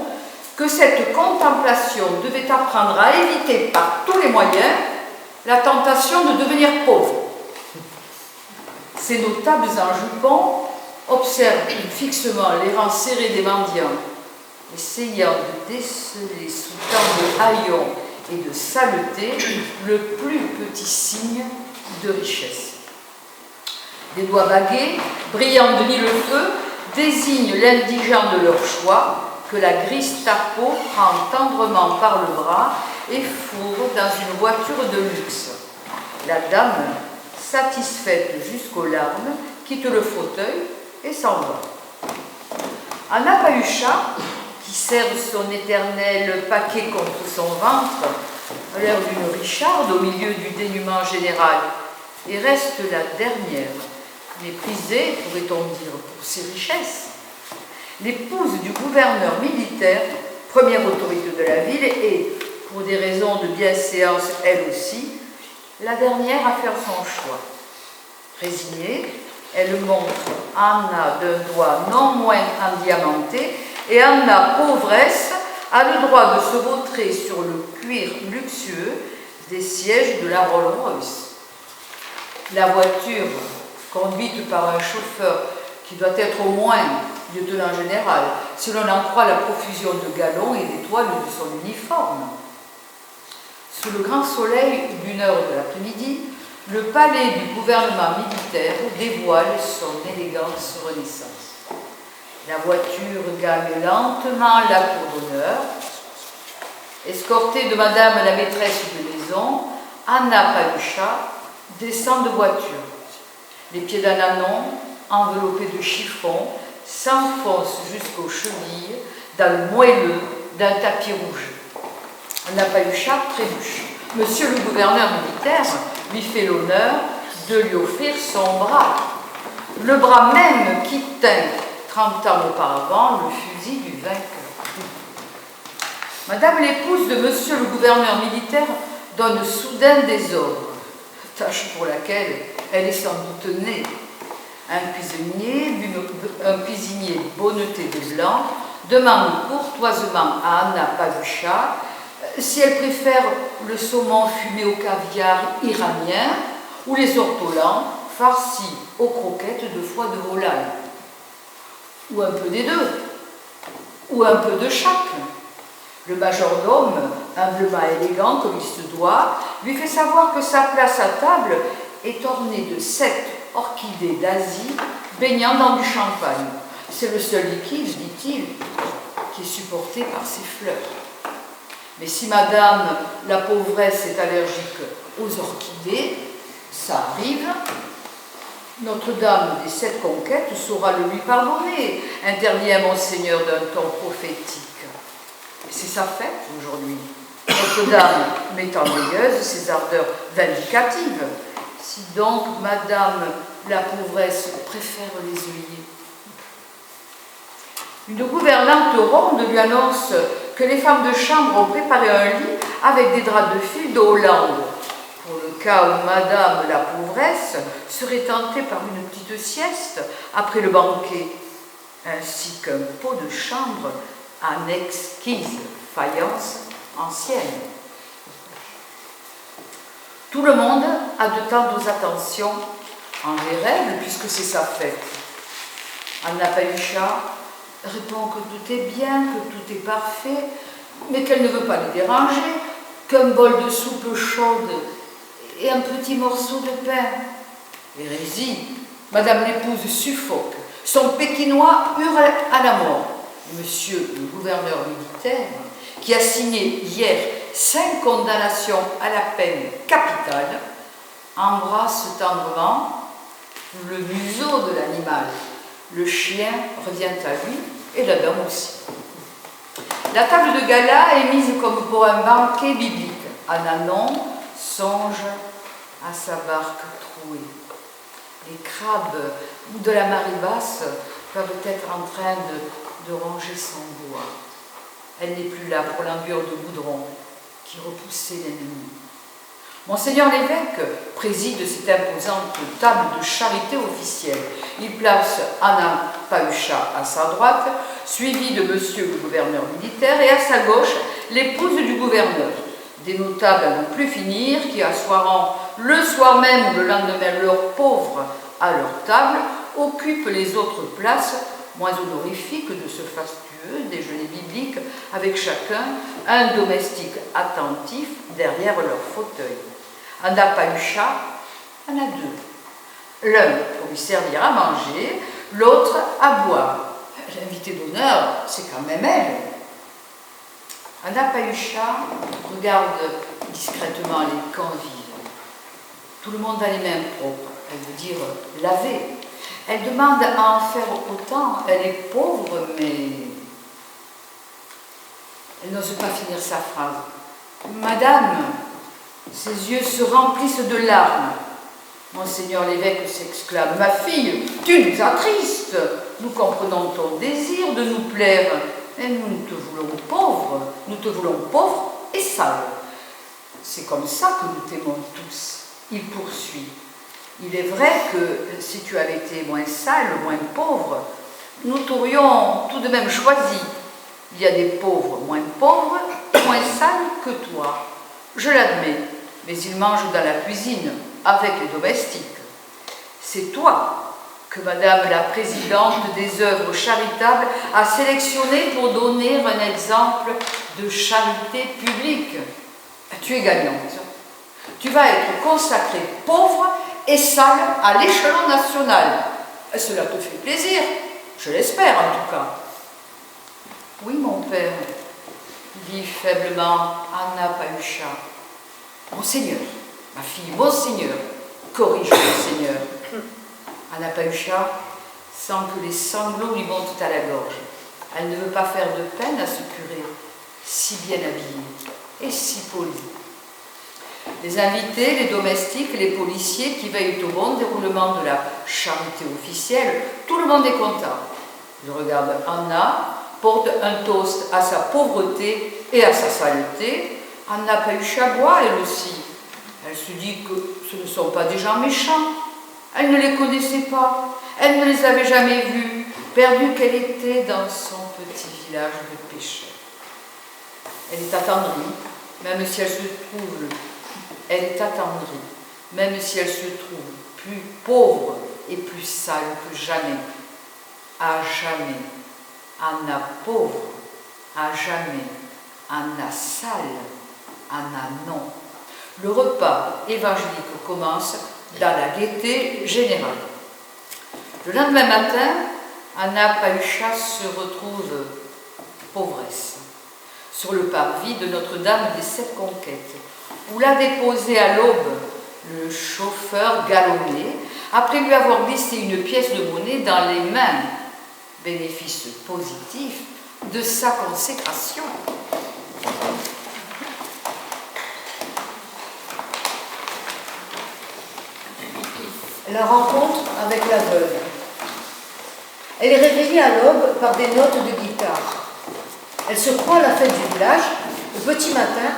que cette contemplation devait apprendre à éviter par tous les moyens la tentation de devenir pauvre. Ces notables en jupon observent fixement les rangs serrés des mendiants, essayant de déceler sous tant de haillons et de saleté le plus petit signe de richesse. Des doigts bagués, brillant de mille feux, désignent l'indigent de leur choix que la Gestapo prend tendrement par le bras et fourre dans une voiture de luxe. La dame, satisfaite jusqu'aux larmes, quitte le fauteuil et s'en va. Anna Payucha, qui serre son éternel paquet contre son ventre, a l'air d'une richarde au milieu du dénuement général et reste la dernière, méprisée, pourrait-on dire, pour ses richesses. L'épouse du gouverneur militaire, première autorité de la ville, et, pour des raisons de bienséance elle aussi, la dernière à faire son choix. Résignée, elle montre Anna d'un doigt non moins endiamanté, et Anna, pauvresse, a le droit de se vautrer sur le cuir luxueux des sièges de la Rolls-Royce. La voiture, conduite par un chauffeur qui doit être au moins lieutenant général, si l'on en croit la profusion de galons et d'étoiles de son uniforme. Sous le grand soleil d'1 heure de l'après-midi, le palais du gouvernement militaire dévoile son élégance renaissance. La voiture gagne lentement la cour d'honneur. Escortée de madame la maîtresse de maison, Anna Palucha descend de voiture. Les pieds d'Ananon, enveloppés de chiffon, s'enfoncent jusqu'aux chevilles dans le moelleux d'un tapis rouge. Anna Palucha trébuche. Monsieur le gouverneur militaire lui fait l'honneur de lui offrir son bras. Le bras même qui tint 30 ans auparavant le fusil du vainqueur. Madame l'épouse de monsieur le gouverneur militaire donne soudain des ordres, tâche pour laquelle elle est sans doute née. Un cuisinier bonneté de blanc demande courtoisement à Anna Palucha si elle préfère le saumon fumé au caviar iranien ou les ortolans farcis aux croquettes de foie de volaille. Ou un peu des deux, ou un peu de chaque. Le majordome, humblement élégant comme il se doit, lui fait savoir que sa place à table est ornée de 7 orchidées d'Asie baignant dans du champagne. C'est le seul liquide, dit-il, qui est supporté par ces fleurs. Mais si madame la pauvresse est allergique aux orchidées, ça arrive. Notre-Dame des 7 conquêtes saura le lui pardonner, interdit à monseigneur d'un ton prophétique. C'est sa fête aujourd'hui. Notre-Dame met en veilleuse ses ardeurs vindicatives. Si donc madame la pauvresse préfère les œillets. Une gouvernante ronde lui annonce que les femmes de chambre ont préparé un lit avec des draps de fil de Hollande, pour le cas où madame la pauvresse serait tentée par une petite sieste après le banquet, ainsi qu'un pot de chambre en exquise faïence ancienne. Tout le monde a de tendres attentions envers elle, puisque c'est sa fête. Anna Palucha répond que tout est bien, que tout est parfait, mais qu'elle ne veut pas les déranger, qu'un bol de soupe chaude et un petit morceau de pain. Hérésie, madame l'épouse suffoque, son pékinois hurle à la mort. Monsieur le gouverneur militaire, qui a signé hier 5 condamnations à la peine capitale, embrasse tendrement le museau de l'animal. Le chien revient à lui et la dame aussi. La table de gala est mise comme pour un banquet biblique. Ananon songe à sa barque trouée. Les crabes de la marée basse peuvent être en train de ronger son bois. Elle n'est plus là pour l'embure de goudron qui repoussait l'ennemi. Monseigneur l'évêque préside cette imposante table de charité officielle. Il place Anna Palucha à sa droite, suivie de monsieur le gouverneur militaire, et à sa gauche, l'épouse du gouverneur. Des notables à n'en plus finir, qui assoiront le soir même ou le lendemain leurs pauvres à leur table, occupent les autres places moins honorifiques de ce fastueux déjeuner biblique, avec chacun un domestique attentif derrière leur fauteuil. Anna Palucha en a 2. L'un pour lui servir à manger, l'autre à boire. L'invitée d'honneur, c'est quand même elle. Anna Palucha regarde discrètement les convives. Tout le monde a les mains propres, elle veut dire lavées. Elle demande à en faire autant. Elle est pauvre, mais elle n'ose pas finir sa phrase. Madame, ses yeux se remplissent de larmes. Monseigneur l'évêque s'exclame. Ma fille, tu nous attristes. Nous comprenons ton désir de nous plaire, mais nous te voulons pauvre. Nous te voulons pauvre et sale. C'est comme ça que nous t'aimons tous. Il poursuit. Il est vrai que si tu avais été moins sale, moins pauvre, nous t'aurions tout de même choisi. Il y a des pauvres, moins sales que toi. Je l'admets, mais ils mangent dans la cuisine avec les domestiques. C'est toi que Madame la Présidente des œuvres charitables a sélectionné pour donner un exemple de charité publique. Tu es gagnante. Tu vas être consacrée pauvre et sale à l'échelon national. Cela te fait plaisir, je l'espère en tout cas. Oui, mon père, dit faiblement Anna Payucha. Monseigneur, ma fille, Monseigneur, corrige Monseigneur. Anna Payucha sent que les sanglots lui montent à la gorge. Elle ne veut pas faire de peine à ce curé, si bien habillé et si poli. Les invités, les domestiques, les policiers qui veillent au bon déroulement de la charité officielle, tout le monde est content. Il regarde Anna, porte un toast à sa pauvreté et à sa saleté. Anna Payucha boit elle aussi. Elle se dit que ce ne sont pas des gens méchants. Elle ne les connaissait pas. Elle ne les avait jamais vus, perdue qu'elle était dans son petit village de pécheurs. Elle est attendrie, même si elle se trouve Elle est attendrie, même si elle se trouve plus pauvre et plus sale que jamais. À jamais, Anna pauvre, à jamais, Anna sale, Anna non. Le repas évangélique commence dans la gaieté générale. Le lendemain matin, Anna Payucha se retrouve pauvresse sur le parvis de Notre-Dame des Sept Conquêtes, où l'a déposé à l'aube le chauffeur galonné, après lui avoir glissé une pièce de monnaie dans les mains. Bénéfice positif de sa consécration. La rencontre avec la veuve. Elle est réveillée à l'aube par des notes de guitare. Elle se croit à la fête du village, au petit matin,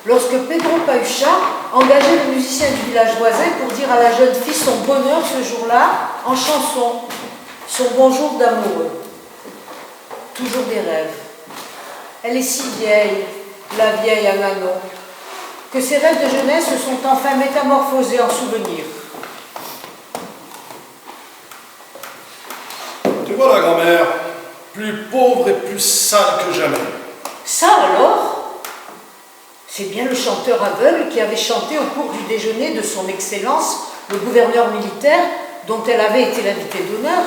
lorsque Pedro Payucha engageait le musicien du village voisin pour dire à la jeune fille son bonheur ce jour-là en chanson, son bonjour d'amoureux. Toujours des rêves. Elle est si vieille, la vieille Anano, que ses rêves de jeunesse se sont enfin métamorphosés en souvenirs. Tu vois la grand-mère, plus pauvre et plus sale que jamais. Ça alors? C'est bien le chanteur aveugle qui avait chanté au cours du déjeuner de son Excellence, le gouverneur militaire, dont elle avait été l'invitée d'honneur.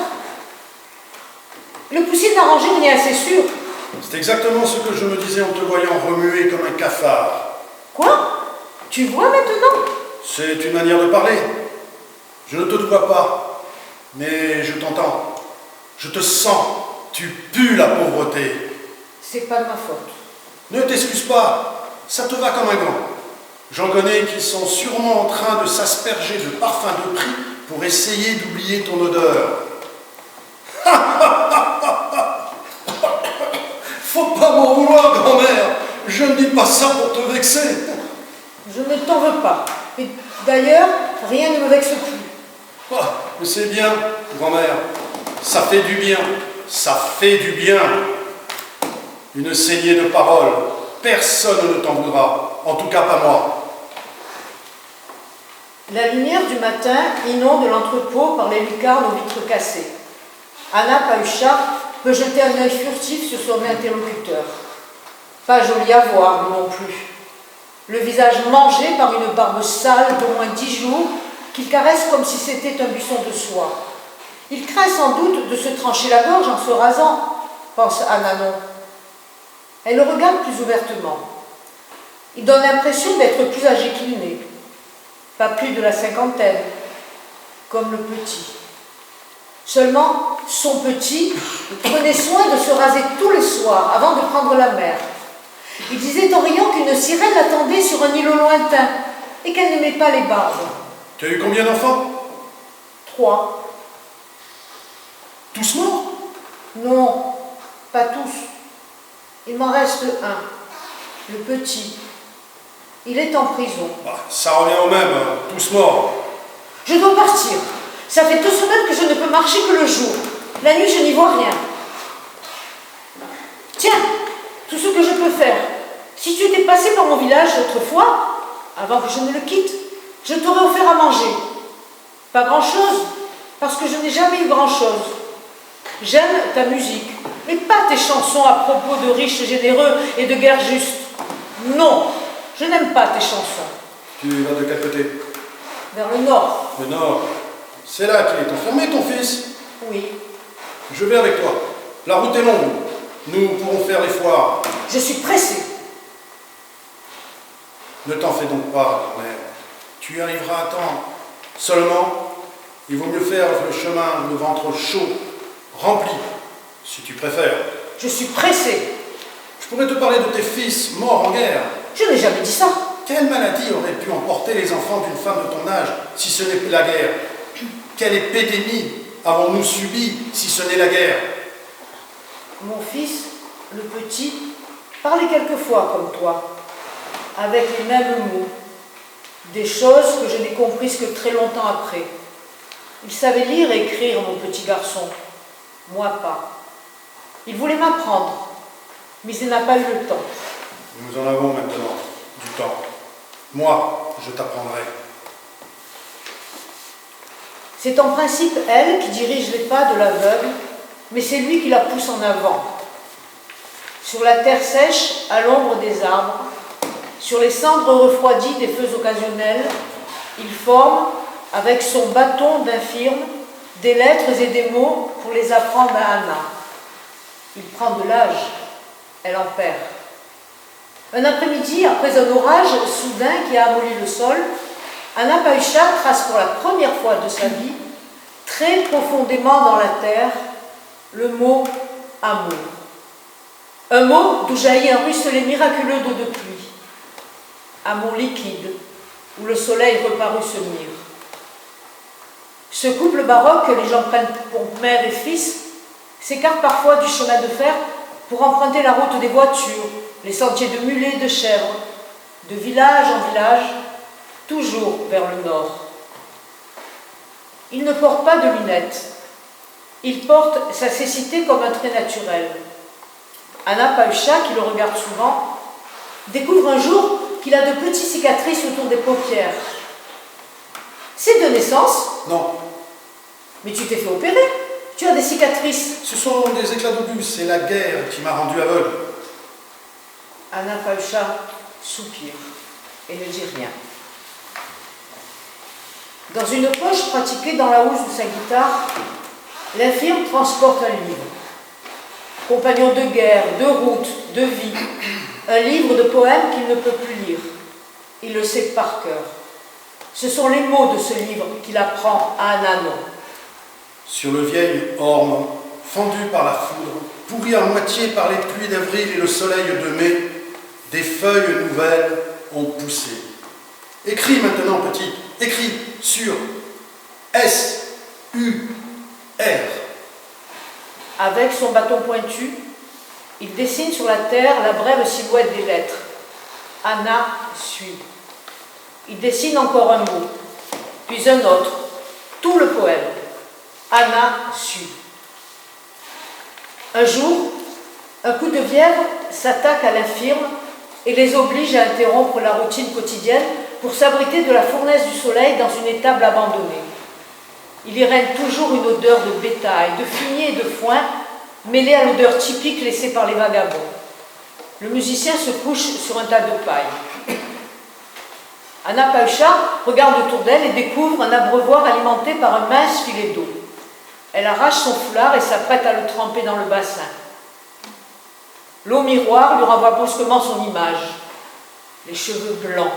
Le poussier d'arranger on est assez sûr. C'est exactement ce que je me disais en te voyant remuer comme un cafard. Quoi? Tu vois maintenant? C'est une manière de parler. Je ne te vois pas, mais je t'entends. Je te sens. Tu pues la pauvreté. C'est pas de ma faute. Ne t'excuse pas. Ça te va comme un gant. J'en connais qui sont sûrement en train de s'asperger de parfums de prix pour essayer d'oublier ton odeur. Faut pas m'en vouloir, grand-mère. Je ne dis pas ça pour te vexer. Je ne t'en veux pas. Et d'ailleurs, rien ne me vexe plus. Ah, mais c'est bien, grand-mère. Ça fait du bien. Ça fait du bien. Une saignée de paroles. Personne ne t'en voudra. En tout cas, pas moi. La lumière du matin inonde l'entrepôt par les lucarnes aux vitres cassées. Anna Payucha peut jeter un œil furtif sur son interlocuteur. Pas joli à voir, lui non plus. Le visage mangé par une barbe sale d'au moins 10 jours qu'il caresse comme si c'était un buisson de soie. Il craint sans doute de se trancher la gorge en se rasant, pense Anna. Elle le regarde plus ouvertement. Il donne l'impression d'être plus âgé qu'il n'est. Pas plus de la cinquantaine, comme le petit. Seulement, son petit prenait soin de se raser tous les soirs avant de prendre la mer. Il disait en riant qu'une sirène l'attendait sur un îlot lointain et qu'elle n'aimait pas les barbes. Tu as eu combien d'enfants? 3. Tous morts? Non, pas tous. Il m'en reste un, le petit. Il est en prison. Bah, ça revient au même, tous morts. Je dois partir. Ça fait 2 semaines que je ne peux marcher que le jour. La nuit, je n'y vois rien. Tiens, tout ce que je peux faire. Si tu étais passé par mon village autrefois, avant que je ne le quitte, je t'aurais offert à manger. Pas grand-chose, parce que je n'ai jamais eu grand-chose. J'aime ta musique, mais pas tes chansons à propos de riches généreux et de guerre juste. Non, je n'aime pas tes chansons. Tu vas de quel côté? Vers le nord. Le nord. C'est là qu'il est enfermé, ton fils. Oui. Je vais avec toi. La route est longue. Nous pourrons faire les foires. Je suis pressée. Ne t'en fais donc pas, grand-mère. Tu y arriveras à temps. Seulement, il vaut mieux faire le chemin le ventre chaud, rempli, si tu préfères. Je suis pressée. Je pourrais te parler de tes fils morts en guerre. Je n'ai jamais dit ça. Quelle maladie aurait pu emporter les enfants d'une femme de ton âge si ce n'est la guerre? Quelle épidémie avons-nous subi si ce n'est la guerre? Mon fils, le petit, parlait quelquefois comme toi, avec les mêmes mots, des choses que je n'ai comprises que très longtemps après. Il savait lire et écrire, mon petit garçon, moi pas. Il voulait m'apprendre, mais il n'a pas eu le temps. Nous en avons maintenant du temps. Moi, je t'apprendrai. C'est en principe elle qui dirige les pas de l'aveugle, mais c'est lui qui la pousse en avant. Sur la terre sèche, à l'ombre des arbres, sur les cendres refroidies des feux occasionnels, il forme, avec son bâton d'infirme, des lettres et des mots pour les apprendre à Anna. Il prend de l'âge, elle en perd. Un après-midi, après un orage soudain qui a amolli le sol, Anna Paücha trace pour la première fois de sa vie, très profondément dans la terre, le mot amour. Un mot d'où jaillit un ruisselet miraculeux d'eau de pluie. Amour liquide, où le soleil reparut se mire. Ce couple baroque que les gens prennent pour mère et fils s'écarte parfois du chemin de fer pour emprunter la route des voitures, les sentiers de mulets et de chèvres, de village en village, toujours vers le nord. Il ne porte pas de lunettes. Il porte sa cécité comme un trait naturel. Anna Paücha, qui le regarde souvent, découvre un jour qu'il a de petites cicatrices autour des paupières. C'est de naissance? Non, Mais tu t'es fait opérer. Tu as des cicatrices. ce sont des éclats d'obus, c'est la guerre qui m'a rendu aveugle. Anna Paücha soupire et ne dit rien. Dans une poche pratiquée dans la housse de sa guitare, l'infirme transporte un livre. Compagnon de guerre, de route, de vie. Un livre de poèmes qu'il ne peut plus lire. Il le sait par cœur. Ce sont les mots de ce livre qu'il apprend à Anna. Sur le vieil orme, fendu par la foudre, pourri à moitié par les pluies d'avril et le soleil de mai, des feuilles nouvelles ont poussé. Écris maintenant, petit, écris sur S-U-R. Avec son bâton pointu, il dessine sur la terre la brève silhouette des lettres. Anna suit. Il dessine encore un mot, puis un autre, tout le poème. Anna suit. Un jour, un coup de fièvre s'attaque à l'infirme et les oblige à interrompre la routine quotidienne pour s'abriter de la fournaise du soleil dans une étable abandonnée. Il y règne toujours une odeur de bétail, de fumier et de foin, mêlée à l'odeur typique laissée par les vagabonds. Le musicien se couche sur un tas de paille. Anna Paücha regarde autour d'elle et découvre un abreuvoir alimenté par un mince filet d'eau. Elle arrache son foulard et s'apprête à le tremper dans le bassin. L'eau miroir lui renvoie brusquement son image. Les cheveux blancs,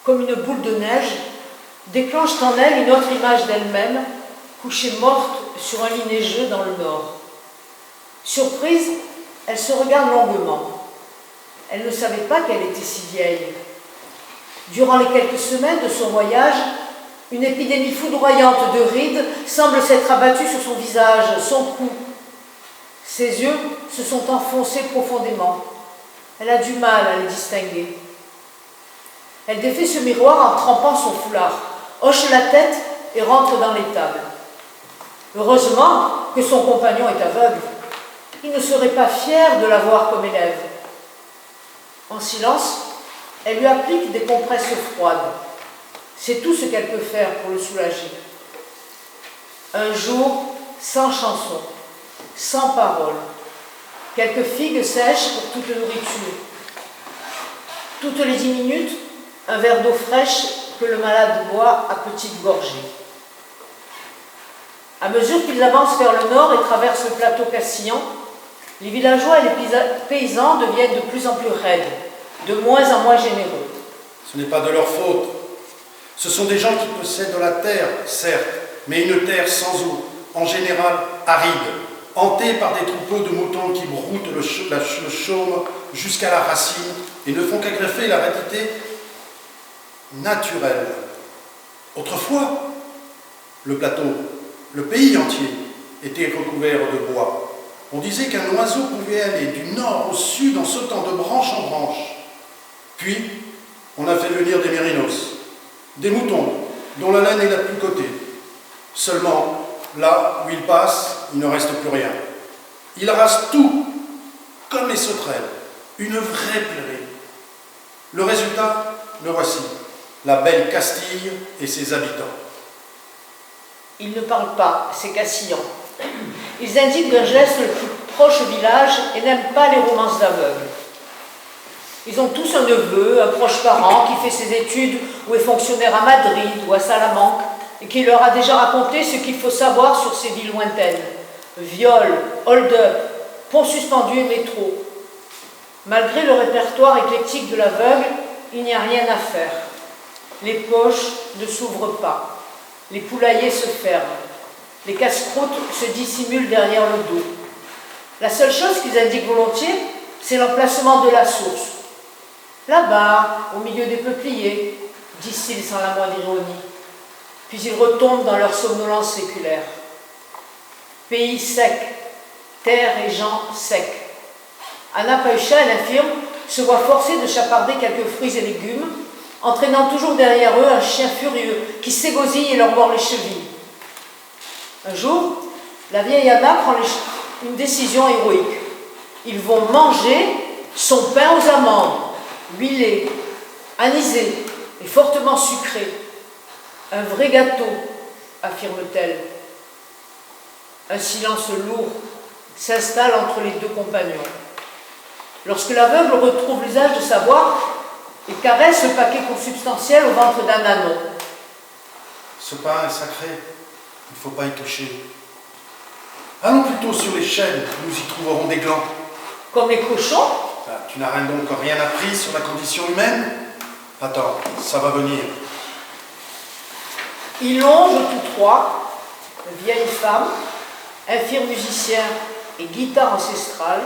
comme une boule de neige, déclenchent en elle une autre image d'elle-même, couchée morte sur un lit neigeux dans le nord. Surprise, elle se regarde longuement. Elle ne savait pas qu'elle était si vieille. Durant les quelques semaines de son voyage, une épidémie foudroyante de rides semble s'être abattue sur son visage, son cou. Ses yeux se sont enfoncés profondément. Elle a du mal à les distinguer. Elle défait ce miroir en trempant son foulard, hoche la tête et rentre dans l'étable. Heureusement que son compagnon est aveugle. Il ne serait pas fier de la voir comme élève. En silence, elle lui applique des compresses froides. C'est tout ce qu'elle peut faire pour le soulager. Un jour sans chanson, sans parole. Quelques figues sèches pour toute nourriture. Toutes les 10 minutes, un verre d'eau fraîche que le malade boit à petites gorgées. À mesure qu'ils avancent vers le nord et traversent le plateau castillan, les villageois et les paysans deviennent de plus en plus raides, de moins en moins généreux. Ce n'est pas de leur faute. Ce sont des gens qui possèdent de la terre, certes, mais une terre sans eau, en général aride, hantée par des troupeaux de moutons qui broutent le chaume jusqu'à la racine et ne font qu'aggraver l'aridité naturelle. Autrefois, le plateau, le pays entier, était recouvert de bois. On disait qu'un oiseau pouvait aller du nord au sud en sautant de branche en branche. Puis, on a fait venir des mérinos, des moutons dont la laine est la plus cotée. Seulement, là où ils passent, il ne reste plus rien. Ils ramassent tout, comme les sauterelles, une vraie prairie. Le résultat, le voici, la belle Castille et ses habitants. Ils ne parlent pas, ces Castillans. Ils indiquent d'un geste le plus proche au village et n'aiment pas les romances d'aveugles. Ils ont tous un neveu, un proche parent qui fait ses études ou est fonctionnaire à Madrid ou à Salamanque et qui leur a déjà raconté ce qu'il faut savoir sur ces villes lointaines. Viol, hold-up, pont suspendu et métro. Malgré le répertoire éclectique de l'aveugle, il n'y a rien à faire. Les poches ne s'ouvrent pas. Les poulaillers se ferment. Les casse-croûtes se dissimulent derrière le dos. La seule chose qu'ils indiquent volontiers, c'est l'emplacement de la source. Là-bas, au milieu des peupliers, disent-ils sans la moindre ironie. Puis ils retombent dans leur somnolence séculaire. Pays sec, terre et gens secs. Anna Paücha, l'infirme, se voit forcée de chaparder quelques fruits et légumes, entraînant toujours derrière eux un chien furieux qui s'égosille et leur mord les chevilles. Un jour, la vieille Anna prend une décision héroïque. Ils vont manger son pain aux amandes, huilé, anisé et fortement sucré. Un vrai gâteau, affirme-t-elle. Un silence lourd s'installe entre les deux compagnons. Lorsque l'aveugle retrouve l'usage de sa voix, il caresse le paquet consubstantiel au ventre d'un ânon. Ce pain est sacré, il ne faut pas y toucher. Allons plutôt sur les chênes, nous y trouverons des glands. Comme les cochons? Tu n'as donc rien appris sur la condition humaine? Attends, ça va venir. Ils longent tous trois, vieille femme, infirme musicien et guitare ancestrale,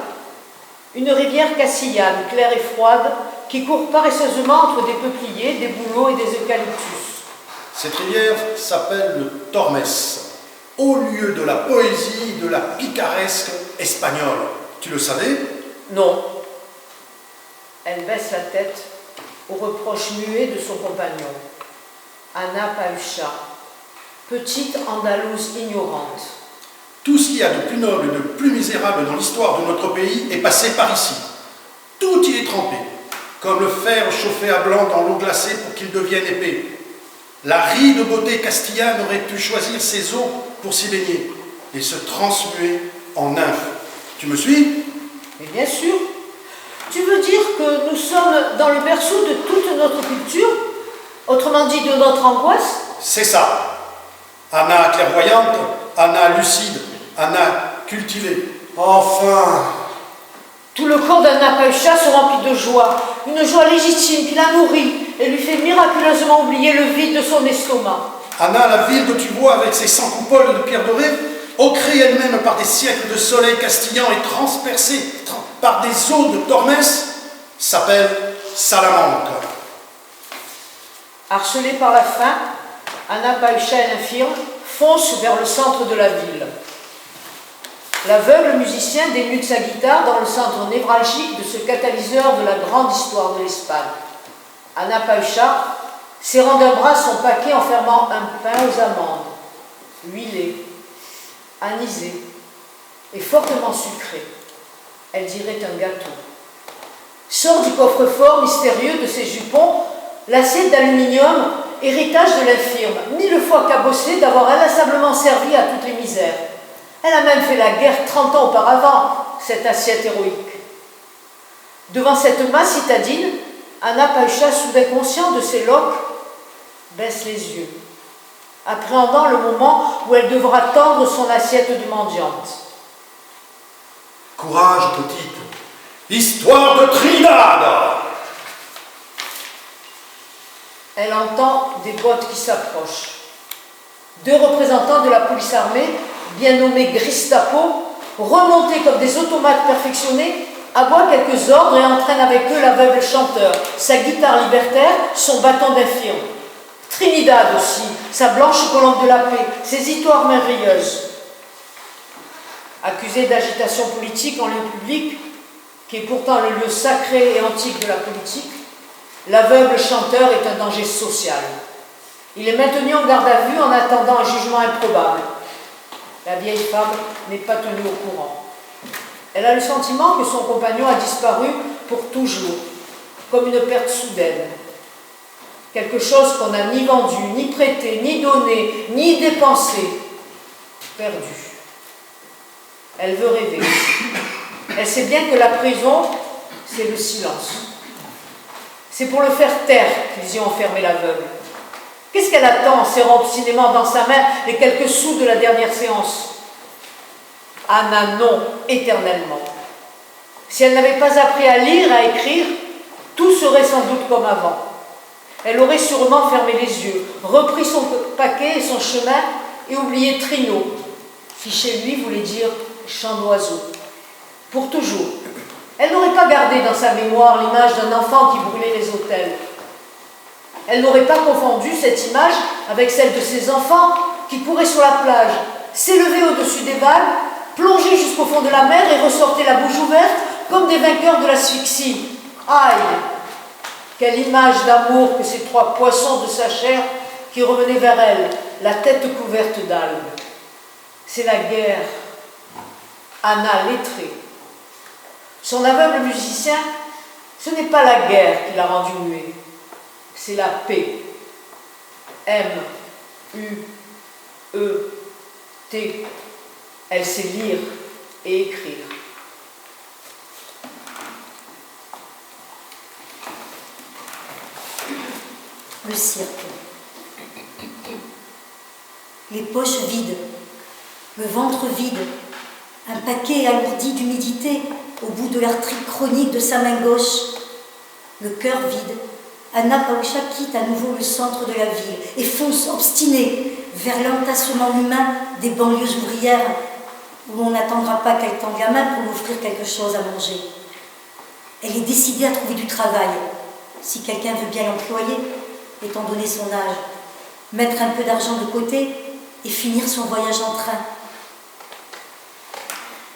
une rivière castillane, claire et froide, qui court paresseusement entre des peupliers, des bouleaux et des eucalyptus. Cette rivière s'appelle le Tormes, haut lieu de la poésie, de la picaresque espagnole. Tu le savais? Non. Elle baisse la tête au reproche muet de son compagnon. Anna Paücha, petite Andalouse ignorante. Tout ce qu'il y a de plus noble et de plus misérable dans l'histoire de notre pays est passé par ici. Tout y est trempé, comme le fer chauffé à blanc dans l'eau glacée pour qu'il devienne épais. La ride beauté castillane aurait pu choisir ses eaux pour s'y baigner et se transmuer en nymphe. Tu me suis? Mais bien sûr. Tu veux dire que nous sommes dans le berceau de toute notre culture? Autrement dit, de notre angoisse? C'est ça. Anna clairvoyante, Anna lucide, Anna cultivée. Enfin! Tout le corps d'Anna Paücha se remplit de joie, une joie légitime qui la nourrit et lui fait miraculeusement oublier le vide de son estomac. Anna, la ville que tu vois avec ses 100 coupoles de pierre dorée, ancrée elle-même par des siècles de soleil castillan et transpercée par des eaux de Tormes, s'appelle Salamanque. Harcelée par la faim, Anna Paücha et l'infirme foncent vers le centre de la ville. L'aveugle musicien dénude sa guitare dans le centre névralgique de ce catalyseur de la grande histoire de l'Espagne. Anna Paücha, serrant d'un bras son paquet enfermant un pain aux amandes, huilé, anisé et fortement sucré. Elle dirait un gâteau. Sort du coffre-fort mystérieux de ses jupons, l'assiette d'aluminium héritage de l'infirme, 1000 fois cabossée d'avoir inlassablement servi à toutes les misères. Elle a même fait la guerre 30 ans auparavant, cette assiette héroïque. Devant cette masse citadine, Anna Païcha, soudain conscient de ses loques, baisse les yeux, appréhendant le moment où elle devra tendre son assiette de mendiante. Courage, petite. Histoire de Trinidad. Elle entend des bottes qui s'approchent. 2 représentants de la police armée, bien nommés Gestapo, remontés comme des automates perfectionnés, aboient quelques ordres et entraînent avec eux l'aveugle chanteur, sa guitare libertaire, son bâton d'infirme. Trinidad aussi, sa blanche colombe de la paix, ses histoires merveilleuses. Accusée d'agitation politique en lieu public, qui est pourtant le lieu sacré et antique de la politique, l'aveugle chanteur est un danger social. Il est maintenu en garde à vue en attendant un jugement improbable. La vieille femme n'est pas tenue au courant. Elle a le sentiment que son compagnon a disparu pour toujours, comme une perte soudaine. Quelque chose qu'on n'a ni vendu, ni prêté, ni donné, ni dépensé. Perdu. Elle veut rêver. Elle sait bien que la prison, c'est le silence. C'est pour le faire taire qu'ils y ont enfermé l'aveugle. Qu'est-ce qu'elle attend en serrant obstinément dans sa main les quelques sous de la dernière séance? Anna, non, éternellement. Si elle n'avait pas appris à lire, à écrire, tout serait sans doute comme avant. Elle aurait sûrement fermé les yeux, repris son paquet et son chemin et oublié Trino, qui chez lui voulait dire chant d'oiseau. Pour toujours. Elle n'aurait pas gardé dans sa mémoire l'image d'un enfant qui brûlait les autels. Elle n'aurait pas confondu cette image avec celle de ses enfants qui couraient sur la plage, s'élevaient au-dessus des vagues, plongeaient jusqu'au fond de la mer et ressortaient la bouche ouverte comme des vainqueurs de l'asphyxie. Aïe! Quelle image d'amour que ces 3 poissons de sa chair qui revenaient vers elle, la tête couverte d'algues. C'est la guerre. Anna lettrée. Son aveugle musicien, ce n'est pas la guerre qui l'a rendu muet, c'est la paix. M-U-E-T. Elle sait lire et écrire. Le cirque. Les poches vides, le ventre vide, un paquet alourdi d'humidité au bout de l'arthrite chronique de sa main gauche. Le cœur vide, Anna Païcha quitte à nouveau le centre de la ville et fonce obstinée vers l'entassement humain des banlieues ouvrières où on n'attendra pas qu'elle tende la main pour lui offrir quelque chose à manger. Elle est décidée à trouver du travail, si quelqu'un veut bien l'employer, étant donné son âge, mettre un peu d'argent de côté et finir son voyage en train.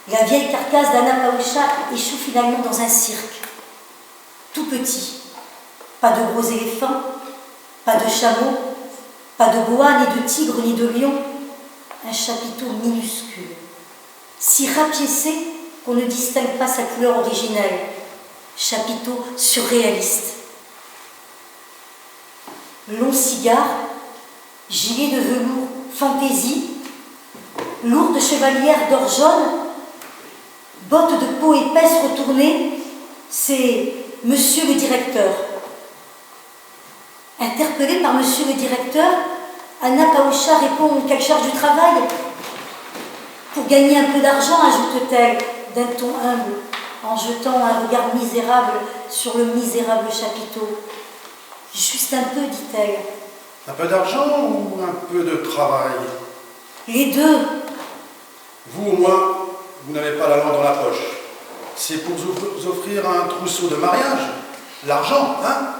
La vieille carcasse d'Anna Païcha échoue finalement dans un cirque, tout petit. Pas de gros éléphants, pas de chameaux, pas de boa, ni de tigre, ni de lion. Un chapiteau minuscule, si rapiécé qu'on ne distingue pas sa couleur originelle. Chapiteau surréaliste. Long cigare, gilet de velours fantaisie, lourde chevalière d'or jaune, bottes de peau épaisse retournées, c'est Monsieur le directeur. Interpellée par Monsieur le directeur, Anna Païcha répond qu'elle cherche du travail. Pour gagner un peu d'argent, ajoute-t-elle d'un ton humble, en jetant un regard misérable sur le misérable chapiteau. Juste un peu, dit-elle. Un peu d'argent ou un peu de travail? Les deux. Vous, au moins, vous n'avez pas la langue dans la poche. C'est pour vous offrir un trousseau de mariage. L'argent, hein?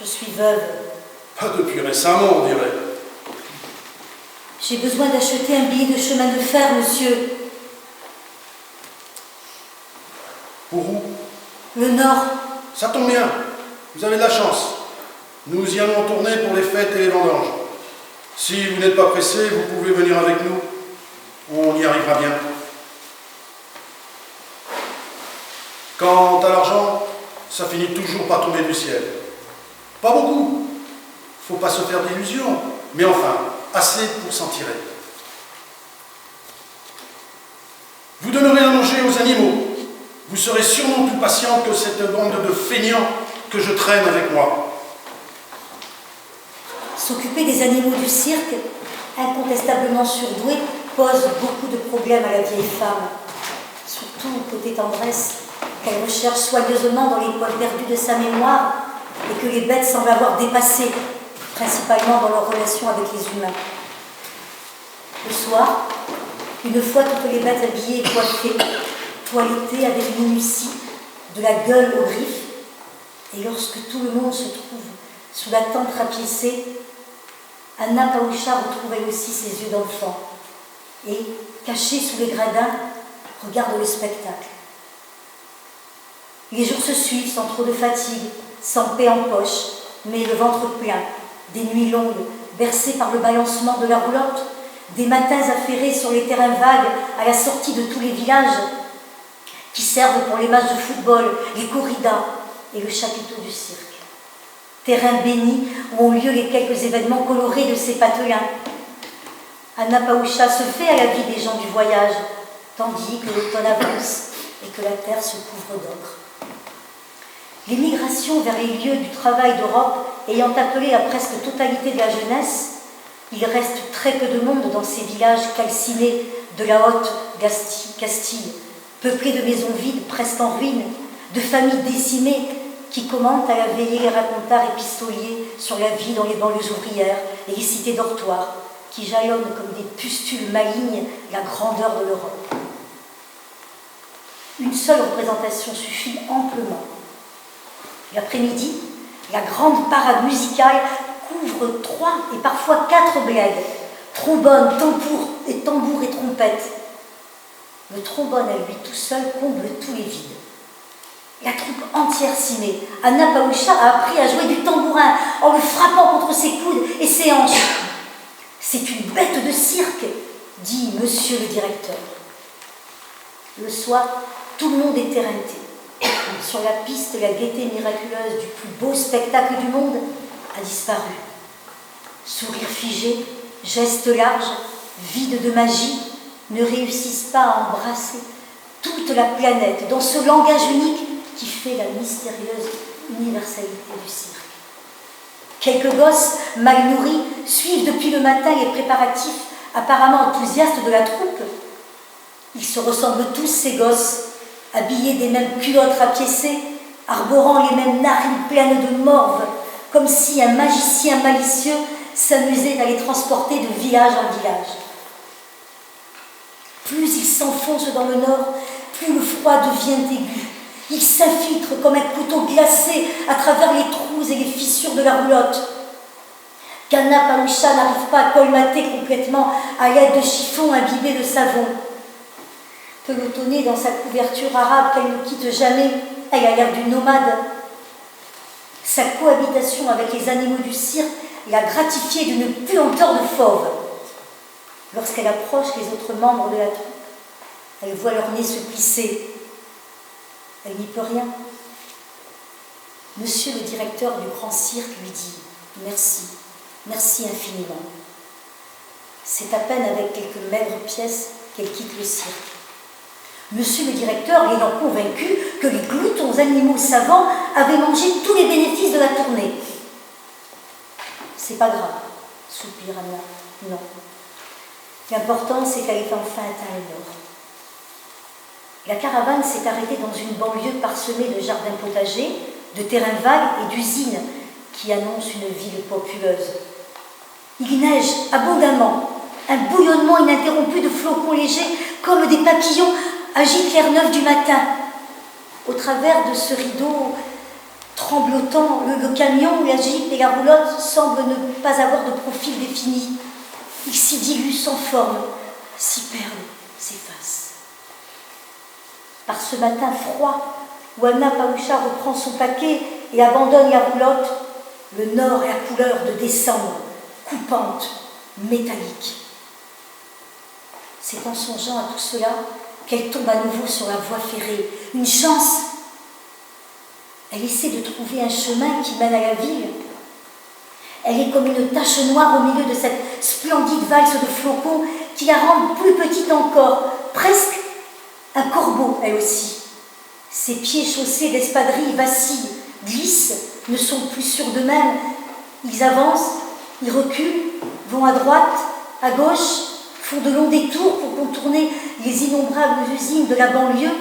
Je suis veuve. Pas depuis récemment, on dirait. J'ai besoin d'acheter un billet de chemin de fer, monsieur. Pour où? Le Nord. Ça tombe bien. Vous avez de la chance. Nous y allons tourner pour les fêtes et les vendanges. Si vous n'êtes pas pressé, vous pouvez venir avec nous. On y arrivera bien. Quant à l'argent, ça finit toujours par tomber du ciel. Pas beaucoup. Faut pas se faire d'illusions, mais enfin, assez pour s'en tirer. Vous donnerez à manger aux animaux. Vous serez sûrement plus patient que cette bande de feignants que je traîne avec moi. S'occuper des animaux du cirque, incontestablement surdoués, pose beaucoup de problèmes à la vieille femme. Surtout côté tendresse, qu'elle recherche soigneusement dans les points perdus de sa mémoire et que les bêtes semblent avoir dépassé, principalement dans leur relation avec les humains. Le soir, une fois toutes les bêtes habillées et coiffées, toilettées avec minutie, de la gueule aux griffes, et lorsque tout le monde se trouve sous la tente rapiécée, Anna Pawlusza retrouve elle aussi ses yeux d'enfant et, cachée sous les gradins, regarde le spectacle. Les jours se suivent sans trop de fatigue, sans paix en poche, mais le ventre plein, des nuits longues, bercées par le balancement de la roulotte, des matins affairés sur les terrains vagues à la sortie de tous les villages qui servent pour les matchs de football, les corridas et le chapiteau du cirque. Terrain béni où ont lieu les quelques événements colorés de ces patelins. Anna Pawlusza se fait à la vie des gens du voyage, tandis que l'automne avance et que la terre se couvre d'ocre. L'émigration vers les lieux du travail d'Europe ayant appelé la presque totalité de la jeunesse, il reste très peu de monde dans ces villages calcinés de la haute Castille, peuplés de maisons vides, presque en ruine, de familles décimées qui commentent à la veillée les racontars épistoliers sur la vie dans les banlieues ouvrières et les cités dortoirs, qui jalonnent comme des pustules malignes la grandeur de l'Europe. Une seule représentation suffit amplement. L'après-midi, la grande parade musicale couvre 3 et parfois 4 bleds, trombone, tambour et trompette. Le trombone à lui tout seul comble tous les vides. La troupe entière s'y met. Anna Pawlusza a appris à jouer du tambourin en le frappant contre ses coudes et ses hanches. C'est une bête de cirque, dit monsieur le directeur. Le soir, tout le monde est éreinté. Sur la piste, la gaieté miraculeuse du plus beau spectacle du monde a disparu. Sourires figés, gestes larges, vides de magie, ne réussissent pas à embrasser toute la planète dans ce langage unique qui fait la mystérieuse universalité du cirque. Quelques gosses mal nourris suivent depuis le matin les préparatifs apparemment enthousiastes de la troupe. Ils se ressemblent tous, ces gosses, habillés des mêmes culottes rapiécées, arborant les mêmes narines pleines de morve, comme si un magicien malicieux s'amusait à les transporter de village en village. Plus ils s'enfoncent dans le nord, plus le froid devient aigu. Il s'infiltre comme un couteau glacé à travers les trous et les fissures de la roulotte. qu'Anna Pawlusza n'arrive pas à colmater complètement à l'aide de chiffons imbibés de savon. Pelotonnée dans sa couverture arabe qu'elle ne quitte jamais, elle a l'air d'une nomade. Sa cohabitation avec les animaux du cirque l'a gratifiée d'une puanteur de fauve. Lorsqu'elle approche les autres membres de la troupe, elle voit leur nez se plisser. Elle n'y peut rien. Monsieur le directeur du grand cirque lui dit « Merci, merci infiniment ». C'est à peine avec quelques maigres pièces qu'elle quitte le cirque. Monsieur le directeur l'ayant convaincu que les gloutons animaux savants avaient mangé tous les bénéfices de la tournée. « C'est pas grave », soupire Anna. « Non. L'important, c'est qu'elle ait enfin atteint le nord. » La caravane s'est arrêtée dans une banlieue parsemée de jardins potagers, de terrains vagues et d'usines qui annoncent une ville populeuse. Il neige abondamment. Un bouillonnement ininterrompu de flocons légers, comme des papillons, agite l'air neuf du matin. Au travers de ce rideau tremblotant, le camion, la jeep et la roulotte semblent ne pas avoir de profil défini. Ils s'y diluent sans forme, s'y perdent, s'effacent. Par ce matin froid, où Anna Pawlusza reprend son paquet et abandonne la roulotte, le nord est la couleur de décembre, coupante, métallique. C'est en songeant à tout cela qu'elle tombe à nouveau sur la voie ferrée. Une chance! Elle essaie de trouver un chemin qui mène à la ville. Elle est comme une tache noire au milieu de cette splendide valse de flocons qui la rend plus petite encore, presque un corbeau, elle aussi. Ses pieds chaussés d'espadrilles vacillent, glissent, ne sont plus sûrs d'eux-mêmes. Ils avancent, ils reculent, vont à droite, à gauche, font de longs détours pour contourner les innombrables usines de la banlieue,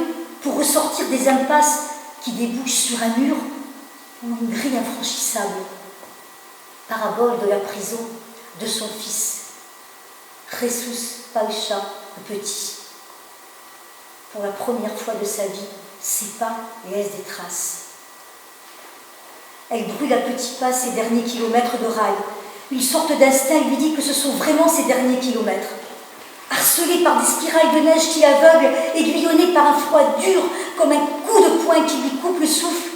pour ressortir des impasses qui débouchent sur un mur ou une grille infranchissable. Parabole de la prison de son fils, Jesus Pausha, le petit. Pour la première fois de sa vie, ses pas laissent des traces. Elle brûle à petits pas ses derniers kilomètres de rail. Une sorte d'instinct lui dit que ce sont vraiment ses derniers kilomètres. Harcelée par des spirales de neige qui l'aveuglent, aiguillonnée par un froid dur comme un coup de poing qui lui coupe le souffle,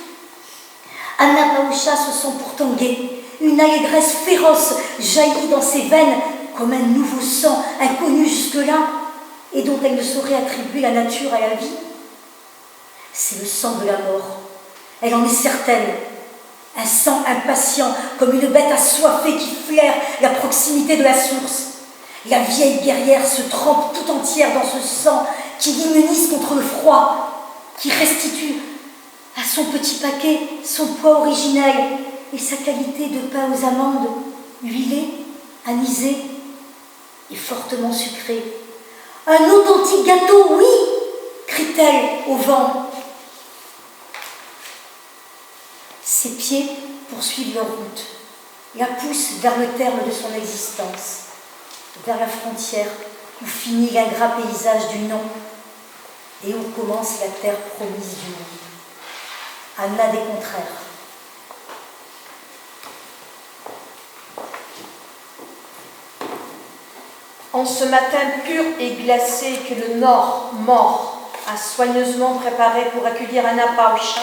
Anna Pausha se sent pourtant gaie. Une allégresse féroce jaillit dans ses veines comme un nouveau sang inconnu jusque-là et dont elle ne saurait attribuer la nature à la vie. C'est le sang de la mort. Elle en est certaine. Un sang impatient, comme une bête assoiffée qui flaire la proximité de la source. La vieille guerrière se trempe tout entière dans ce sang qui l'immunise contre le froid, qui restitue à son petit paquet son poids originel et sa qualité de pain aux amandes, huilé, anisé et fortement sucré. Un authentique gâteau, oui, crie-t-elle au vent. Ses pieds poursuivent leur route, la poussent vers le terme de son existence, vers la frontière où finit l'ingrat paysage du non et où commence la terre promise du monde. Anna des contraires. En ce matin pur et glacé que le Nord mort a soigneusement préparé pour accueillir Anna Pausha,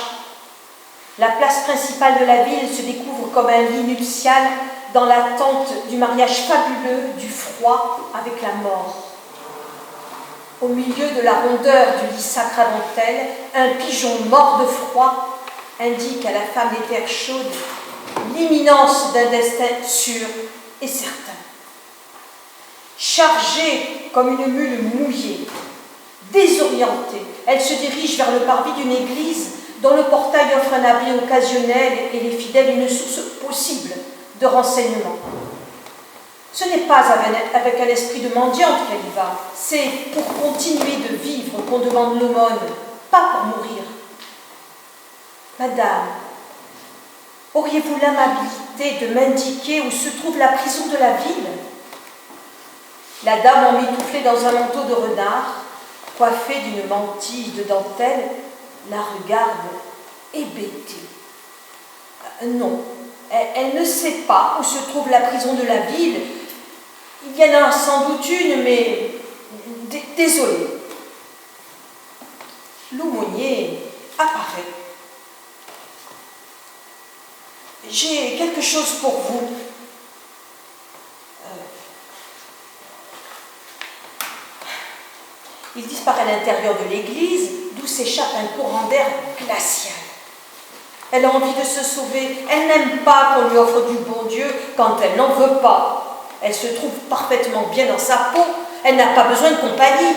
la place principale de la ville se découvre comme un lit nuptial dans l'attente du mariage fabuleux du froid avec la mort. Au milieu de la rondeur du lit sacramentel, un pigeon mort de froid indique à la femme des terres chaudes l'imminence d'un destin sûr et certain. Chargée comme une mule mouillée, désorientée, elle se dirige vers le parvis d'une église dont le portail offre un abri occasionnel et les fidèles une source possible de renseignements. Ce n'est pas avec un esprit de mendiante qu'elle y va, c'est pour continuer de vivre qu'on demande l'aumône, pas pour mourir. Madame, auriez-vous l'amabilité de m'indiquer où se trouve la prison de la ville ? La dame emmitouflée dans un manteau de renard, coiffée d'une mantille de dentelle, la regarde hébétée. Non, elle ne sait pas où se trouve la prison de la ville. Il y en a sans doute une, mais désolée. L'aumônier apparaît. J'ai quelque chose pour vous. Il disparaît à l'intérieur de l'église, d'où s'échappe un courant d'air glacial. Elle a envie de se sauver. Elle n'aime pas qu'on lui offre du bon Dieu quand elle n'en veut pas. Elle se trouve parfaitement bien dans sa peau. Elle n'a pas besoin de compagnie.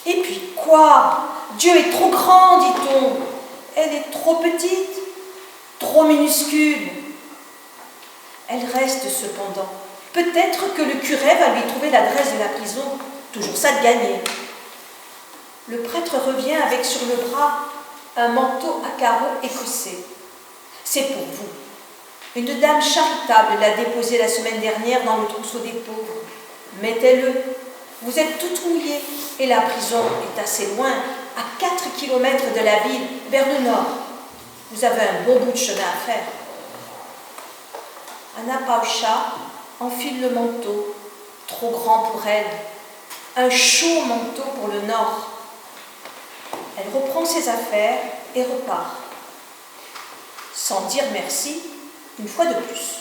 Et puis quoi ? Dieu est trop grand, dit-on. Elle est trop petite, trop minuscule. Elle reste cependant. Peut-être que le curé va lui trouver l'adresse de la prison. Toujours ça de gagner. Le prêtre revient avec sur le bras un manteau à carreaux écossais. C'est pour vous. Une dame charitable l'a déposé la semaine dernière dans le trousseau des pauvres. Mettez-le. Vous êtes toute mouillée et la prison est assez loin, à 4 kilomètres de la ville, vers le nord. Vous avez un bon bout de chemin à faire. Anna Pausha enfile le manteau, trop grand pour elle. Un chaud manteau pour le nord. Elle reprend ses affaires et repart, sans dire merci, une fois de plus.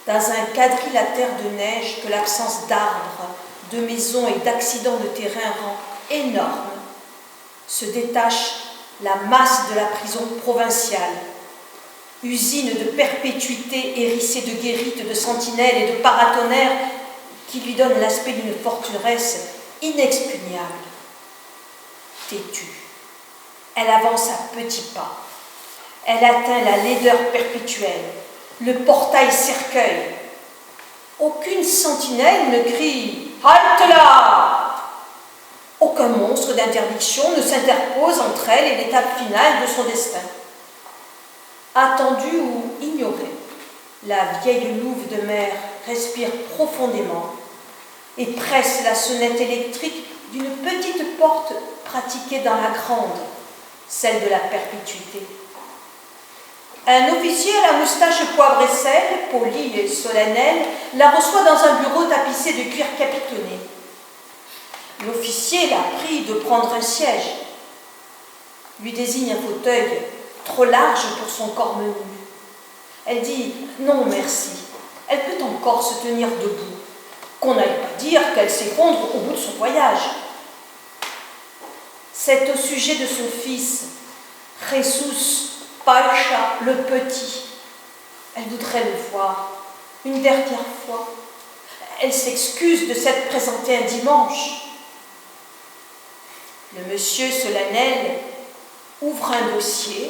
Dans un quadrilatère de neige que l'absence d'arbres, de maisons et d'accidents de terrain rend énorme, se détache la masse de la prison provinciale. usine de perpétuité hérissée de guérites, de sentinelles et de paratonnerres qui lui donne l'aspect d'une forteresse inexpugnable. Têtue, elle avance à petits pas. Elle atteint la laideur perpétuelle, le portail cercueil. Aucune sentinelle ne crie « Halte là !» Aucun monstre d'interdiction ne s'interpose entre elle et l'étape finale de son destin. Attendue ou ignorée, la vieille louve de mer respire profondément et presse la sonnette électrique d'une petite porte pratiquée dans la grande, celle de la perpétuité. Un officier à la moustache poivre et sel, poli et solennel, la reçoit dans un bureau tapissé de cuir capitonné. L'officier la prie de prendre un siège, lui désigne un fauteuil trop large pour son corps menu. Elle dit « Non, merci ». Elle peut encore se tenir debout, qu'on n'aille pas dire qu'elle s'effondre au bout de son voyage. C'est au sujet de son fils, Jesus Pacha le Petit. Elle voudrait le voir une dernière fois. Elle s'excuse de s'être présentée un dimanche. Le monsieur solennel ouvre un dossier,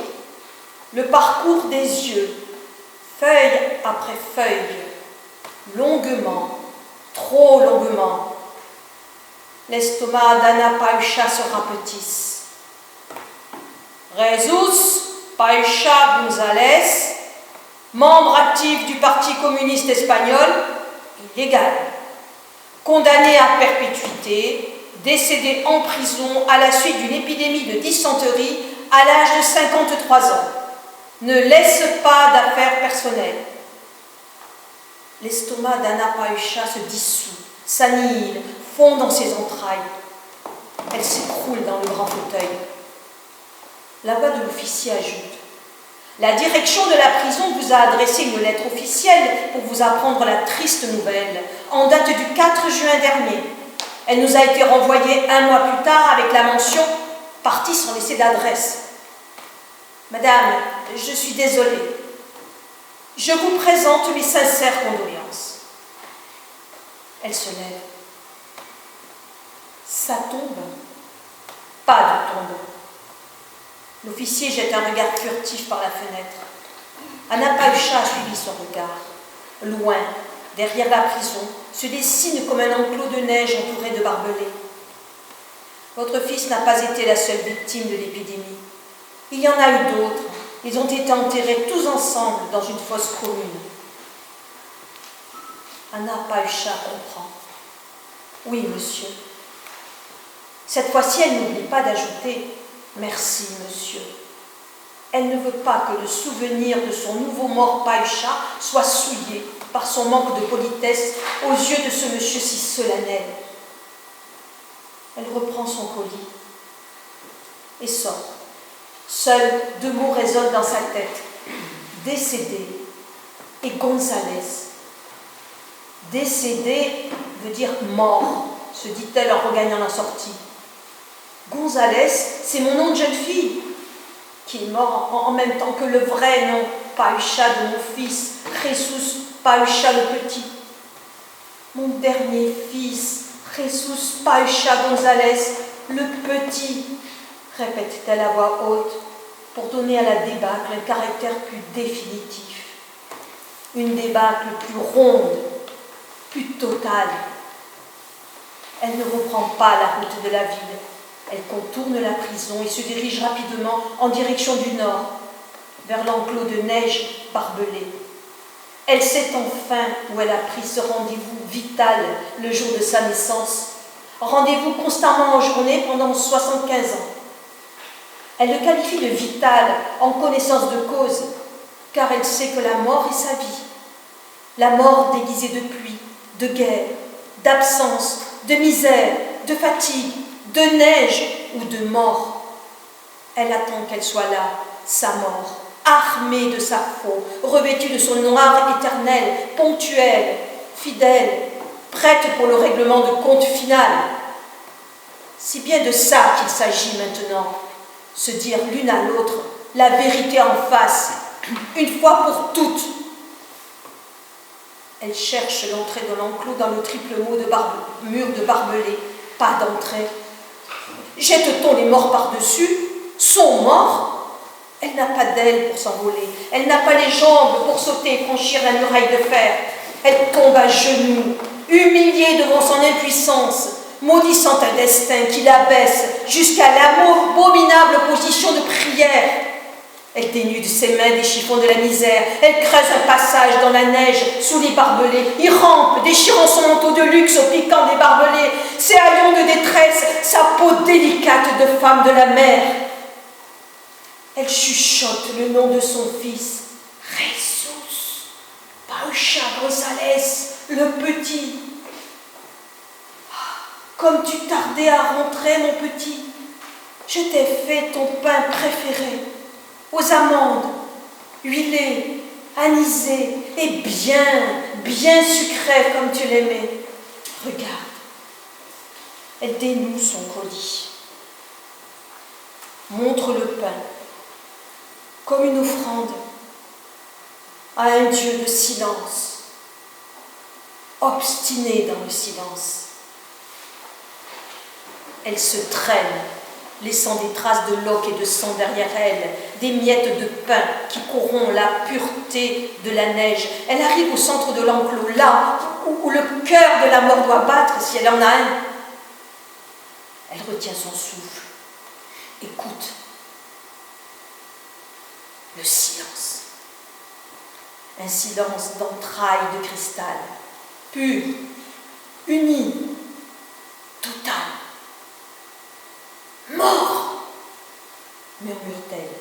le parcours des yeux, feuille après feuille, longuement, trop longuement. L'estomac d'Anna Pacha se rapetisse. Jesus Pacha González, membre actif du Parti communiste espagnol, illégal, condamné à perpétuité, décédé en prison à la suite d'une épidémie de dysenterie à l'âge de 53 ans. Ne laisse pas d'affaires personnelles. L'estomac d'Anna Pacha se dissout, s'annihile, fond dans ses entrailles. Elle s'écroule dans le grand fauteuil. La voix de l'officier ajoute « La direction de la prison vous a adressé une lettre officielle pour vous apprendre la triste nouvelle, en date du 4 juin dernier. Elle nous a été renvoyée un mois plus tard avec la mention « Partie sans laisser d'adresse ». Madame, je suis désolée. Je vous présente mes sincères condoléances. Elle se lève. Ça tombe. Pas de tombe. L'officier jette un regard furtif par la fenêtre. Anna Pacha a suivi son regard. Loin, derrière la prison, se dessine comme un enclos de neige entouré de barbelés. Votre fils n'a pas été la seule victime de l'épidémie. Il y en a eu d'autres. Ils ont été enterrés tous ensemble dans une fosse commune. Anna Pacha comprend. Oui, monsieur. Cette fois-ci, elle n'oublie pas d'ajouter « Merci, monsieur ». Elle ne veut pas que le souvenir de son nouveau mort Pacha soit souillé par son manque de politesse aux yeux de ce monsieur si solennel. Elle reprend son colis et sort. Seuls 2 mots résonnent dans sa tête. Décédé et González. Décédé veut dire mort, se dit-elle en regagnant la sortie. González, c'est mon nom de jeune fille, qui est mort en même temps que le vrai nom Pacha de mon fils, Jesus Pacha le Petit. Mon dernier fils, Jesus Pacha González le Petit, répète-t-elle à voix haute, pour donner à la débâcle un caractère plus définitif. Une débâcle plus ronde, plus totale. Elle ne reprend pas la route de la ville. Elle contourne la prison et se dirige rapidement en direction du nord, vers l'enclos de neige barbelé. Elle sait enfin où elle a pris ce rendez-vous vital le jour de sa naissance, rendez-vous constamment en journée pendant 75 ans. Elle le qualifie de vital en connaissance de cause, car elle sait que la mort est sa vie. La mort déguisée de pluie, de guerre, d'absence, de misère, de fatigue, de neige ou de mort. Elle attend qu'elle soit là, sa mort, armée de sa faux, revêtue de son noir éternel, ponctuelle, fidèle, prête pour le règlement de compte final. C'est bien de ça qu'il s'agit maintenant, se dire l'une à l'autre la vérité en face, une fois pour toutes. Elle cherche l'entrée de l'enclos dans le triple mur de barbelés. Pas d'entrée. Jette-t-on les morts par-dessus? Sont morts? Elle n'a pas d'ailes pour s'envoler. Elle n'a pas les jambes pour sauter et franchir la muraille de fer. Elle tombe à genoux, humiliée devant son impuissance, maudissant un destin qui l'abaisse jusqu'à l'abominable position de prière. Elle dénude ses mains des chiffons de la misère. Elle creuse un passage dans la neige sous les barbelés. Il rampe, déchirant son manteau de luxe au piquant des barbelés, ses haillons de détresse, sa peau délicate de femme de la mer. Elle chuchote le nom de son fils. Jesus, Paucha González, le petit. Comme tu tardais à rentrer, mon petit, je t'ai fait ton pain préféré, aux amandes, huilé, anisé et bien sucré comme tu l'aimais. Regarde, elle dénoue son colis, montre le pain comme une offrande à un Dieu de silence, obstiné dans le silence. Elle se traîne, laissant des traces de loques et de sang derrière elle, des miettes de pain qui corrompent la pureté de la neige. Elle arrive au centre de l'enclos, là où le cœur de la mort doit battre, si elle en a un. Elle retient son souffle, écoute. Le silence. Un silence d'entrailles de cristal, pur, uni, total. Mort, murmure-t-elle.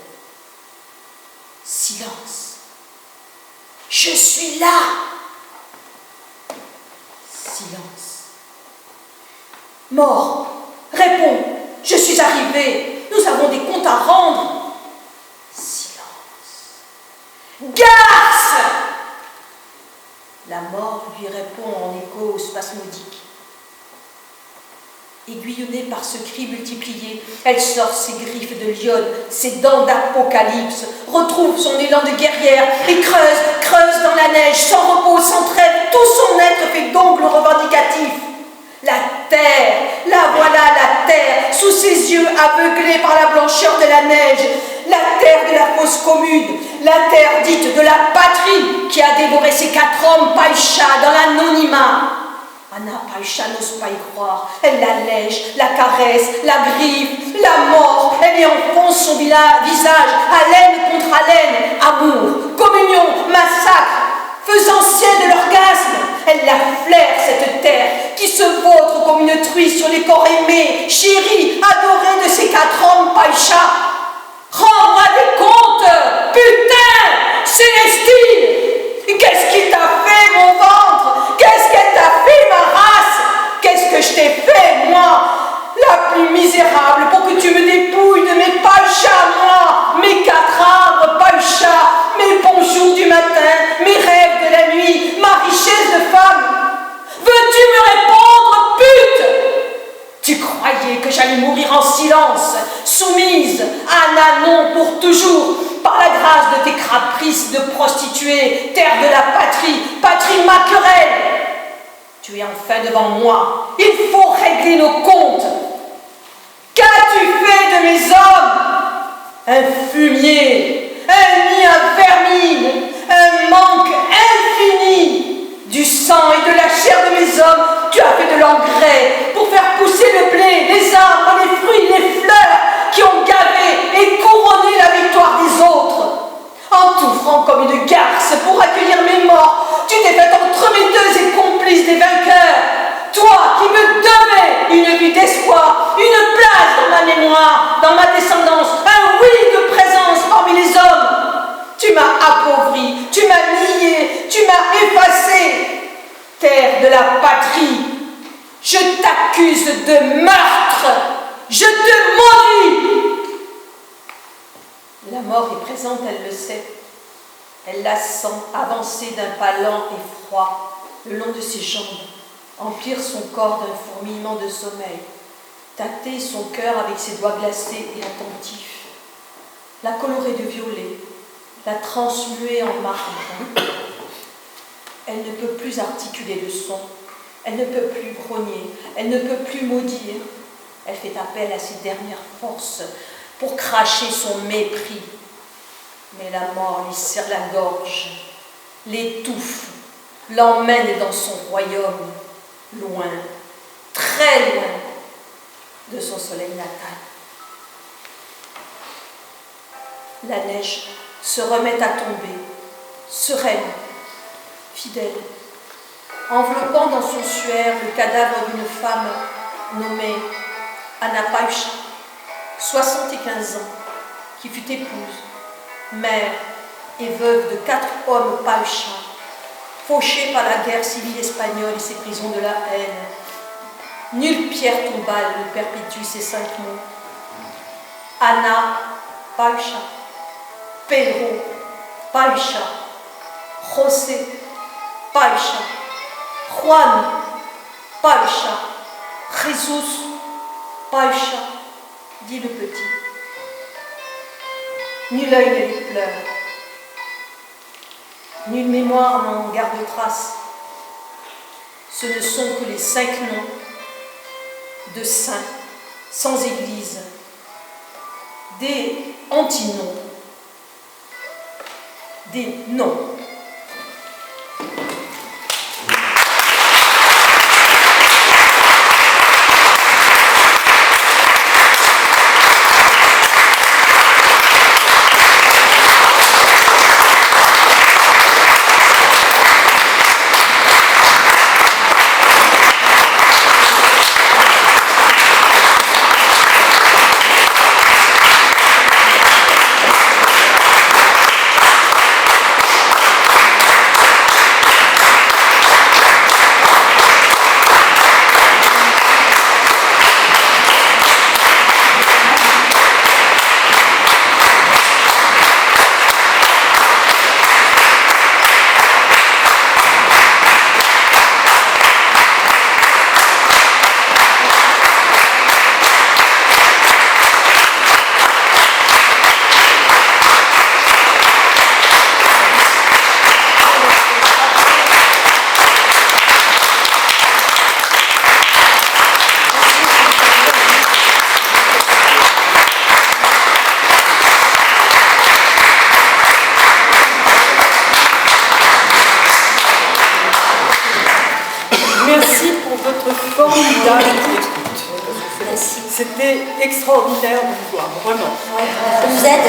Silence. Je suis là. Silence. Mort, réponds. Je suis arrivée. Nous avons des comptes à rendre. Silence. Garce! La mort lui répond en écho spasmodique. Aiguillonnée par ce cri multiplié, elle sort ses griffes de lionne, ses dents d'apocalypse, retrouve son élan de guerrière et creuse dans la neige, sans repos, sans trêve, tout son être fait d'ongles revendicatifs. La terre, la voilà la terre, sous ses yeux aveuglés par la blancheur de la neige, la terre de la fosse commune, la terre dite de la patrie qui a dévoré ses 4 hommes Païcha dans l'anonymat. Anna Païcha n'ose pas y croire. Elle la lèche, la caresse, la griffe, la mord. Elle y enfonce son visage, haleine contre haleine. Amour, communion, massacre, faisant ciel de l'orgasme. Elle la flaire, cette terre, qui se vautre comme une truie sur les corps aimés, chéris, adorés de ces 4 hommes Païcha. Rends-moi des comptes, putain, Célestine! Qu'est-ce qu'il t'a fait, mon ventre? Qu'est-ce qu'elle t'a fait, ma race? Qu'est-ce que je t'ai fait, moi? La plus misérable, pour que tu me dépouilles de mes païchas, moi, mes 4 arbres païchas, mes bons jours du matin, mes rêves de la nuit, ma richesse de femme. Veux-tu me répondre, pute? Tu croyais que j'allais mourir en silence, soumise à Nanon pour toujours, par la grâce de tes caprices de prostituée, terre de la patrie ma querelle. Tu es enfin devant moi, il faut régler nos comptes. Qu'as-tu fait de mes hommes? Un fumier, un nid à vermine, un manque infini. Du sang et de la chair de mes hommes, tu as fait de l'engrais pour faire pousser le blé, les arbres, les fruits, les fleurs qui ont gavé et couronné la victoire des autres. En t'ouvrant comme une garce pour accueillir mes morts, tu t'es fait entremetteuse et complice des vainqueurs. Toi qui me donnais une vie d'espoir, une place dans ma mémoire, dans ma descendance, un oui de présence parmi les hommes. Tu m'as appauvri, tu m'as nié, tu m'as effacé. Terre de la patrie, je t'accuse de meurtre, je te maudis. La mort est présente, elle le sait. Elle la sent avancer d'un pas lent et froid, le long de ses jambes, emplir son corps d'un fourmillement de sommeil, tâter son cœur avec ses doigts glacés et attentifs, la colorer de violet, la transmuer en marbre. Elle ne peut plus articuler le son, elle ne peut plus grogner, elle ne peut plus maudire. Elle fait appel à ses dernières forces pour cracher son mépris. Mais la mort lui serre la gorge, l'étouffe, l'emmène dans son royaume, loin, très loin de son soleil natal. La neige se remet à tomber, sereine, fidèle, enveloppant dans son suaire le cadavre d'une femme nommée Anna Payucha, 75 ans, qui fut épouse, mère et veuve de 4 hommes Payucha, fauchés par la guerre civile espagnole et ses prisons de la haine. Nulle pierre tombale ne perpétue ces 5 mots. Anna Payucha, Pedro Payucha, José Payucha, Juan Payucha, Jesús Payucha, dit le petit. Nul œil ne les pleure, nulle mémoire n'en garde trace. Ce ne sont que les 5 noms de saints sans église, des antinoms, des noms. Formidable écoute. C'était extraordinaire de vous voir, vraiment. Ça nous aide.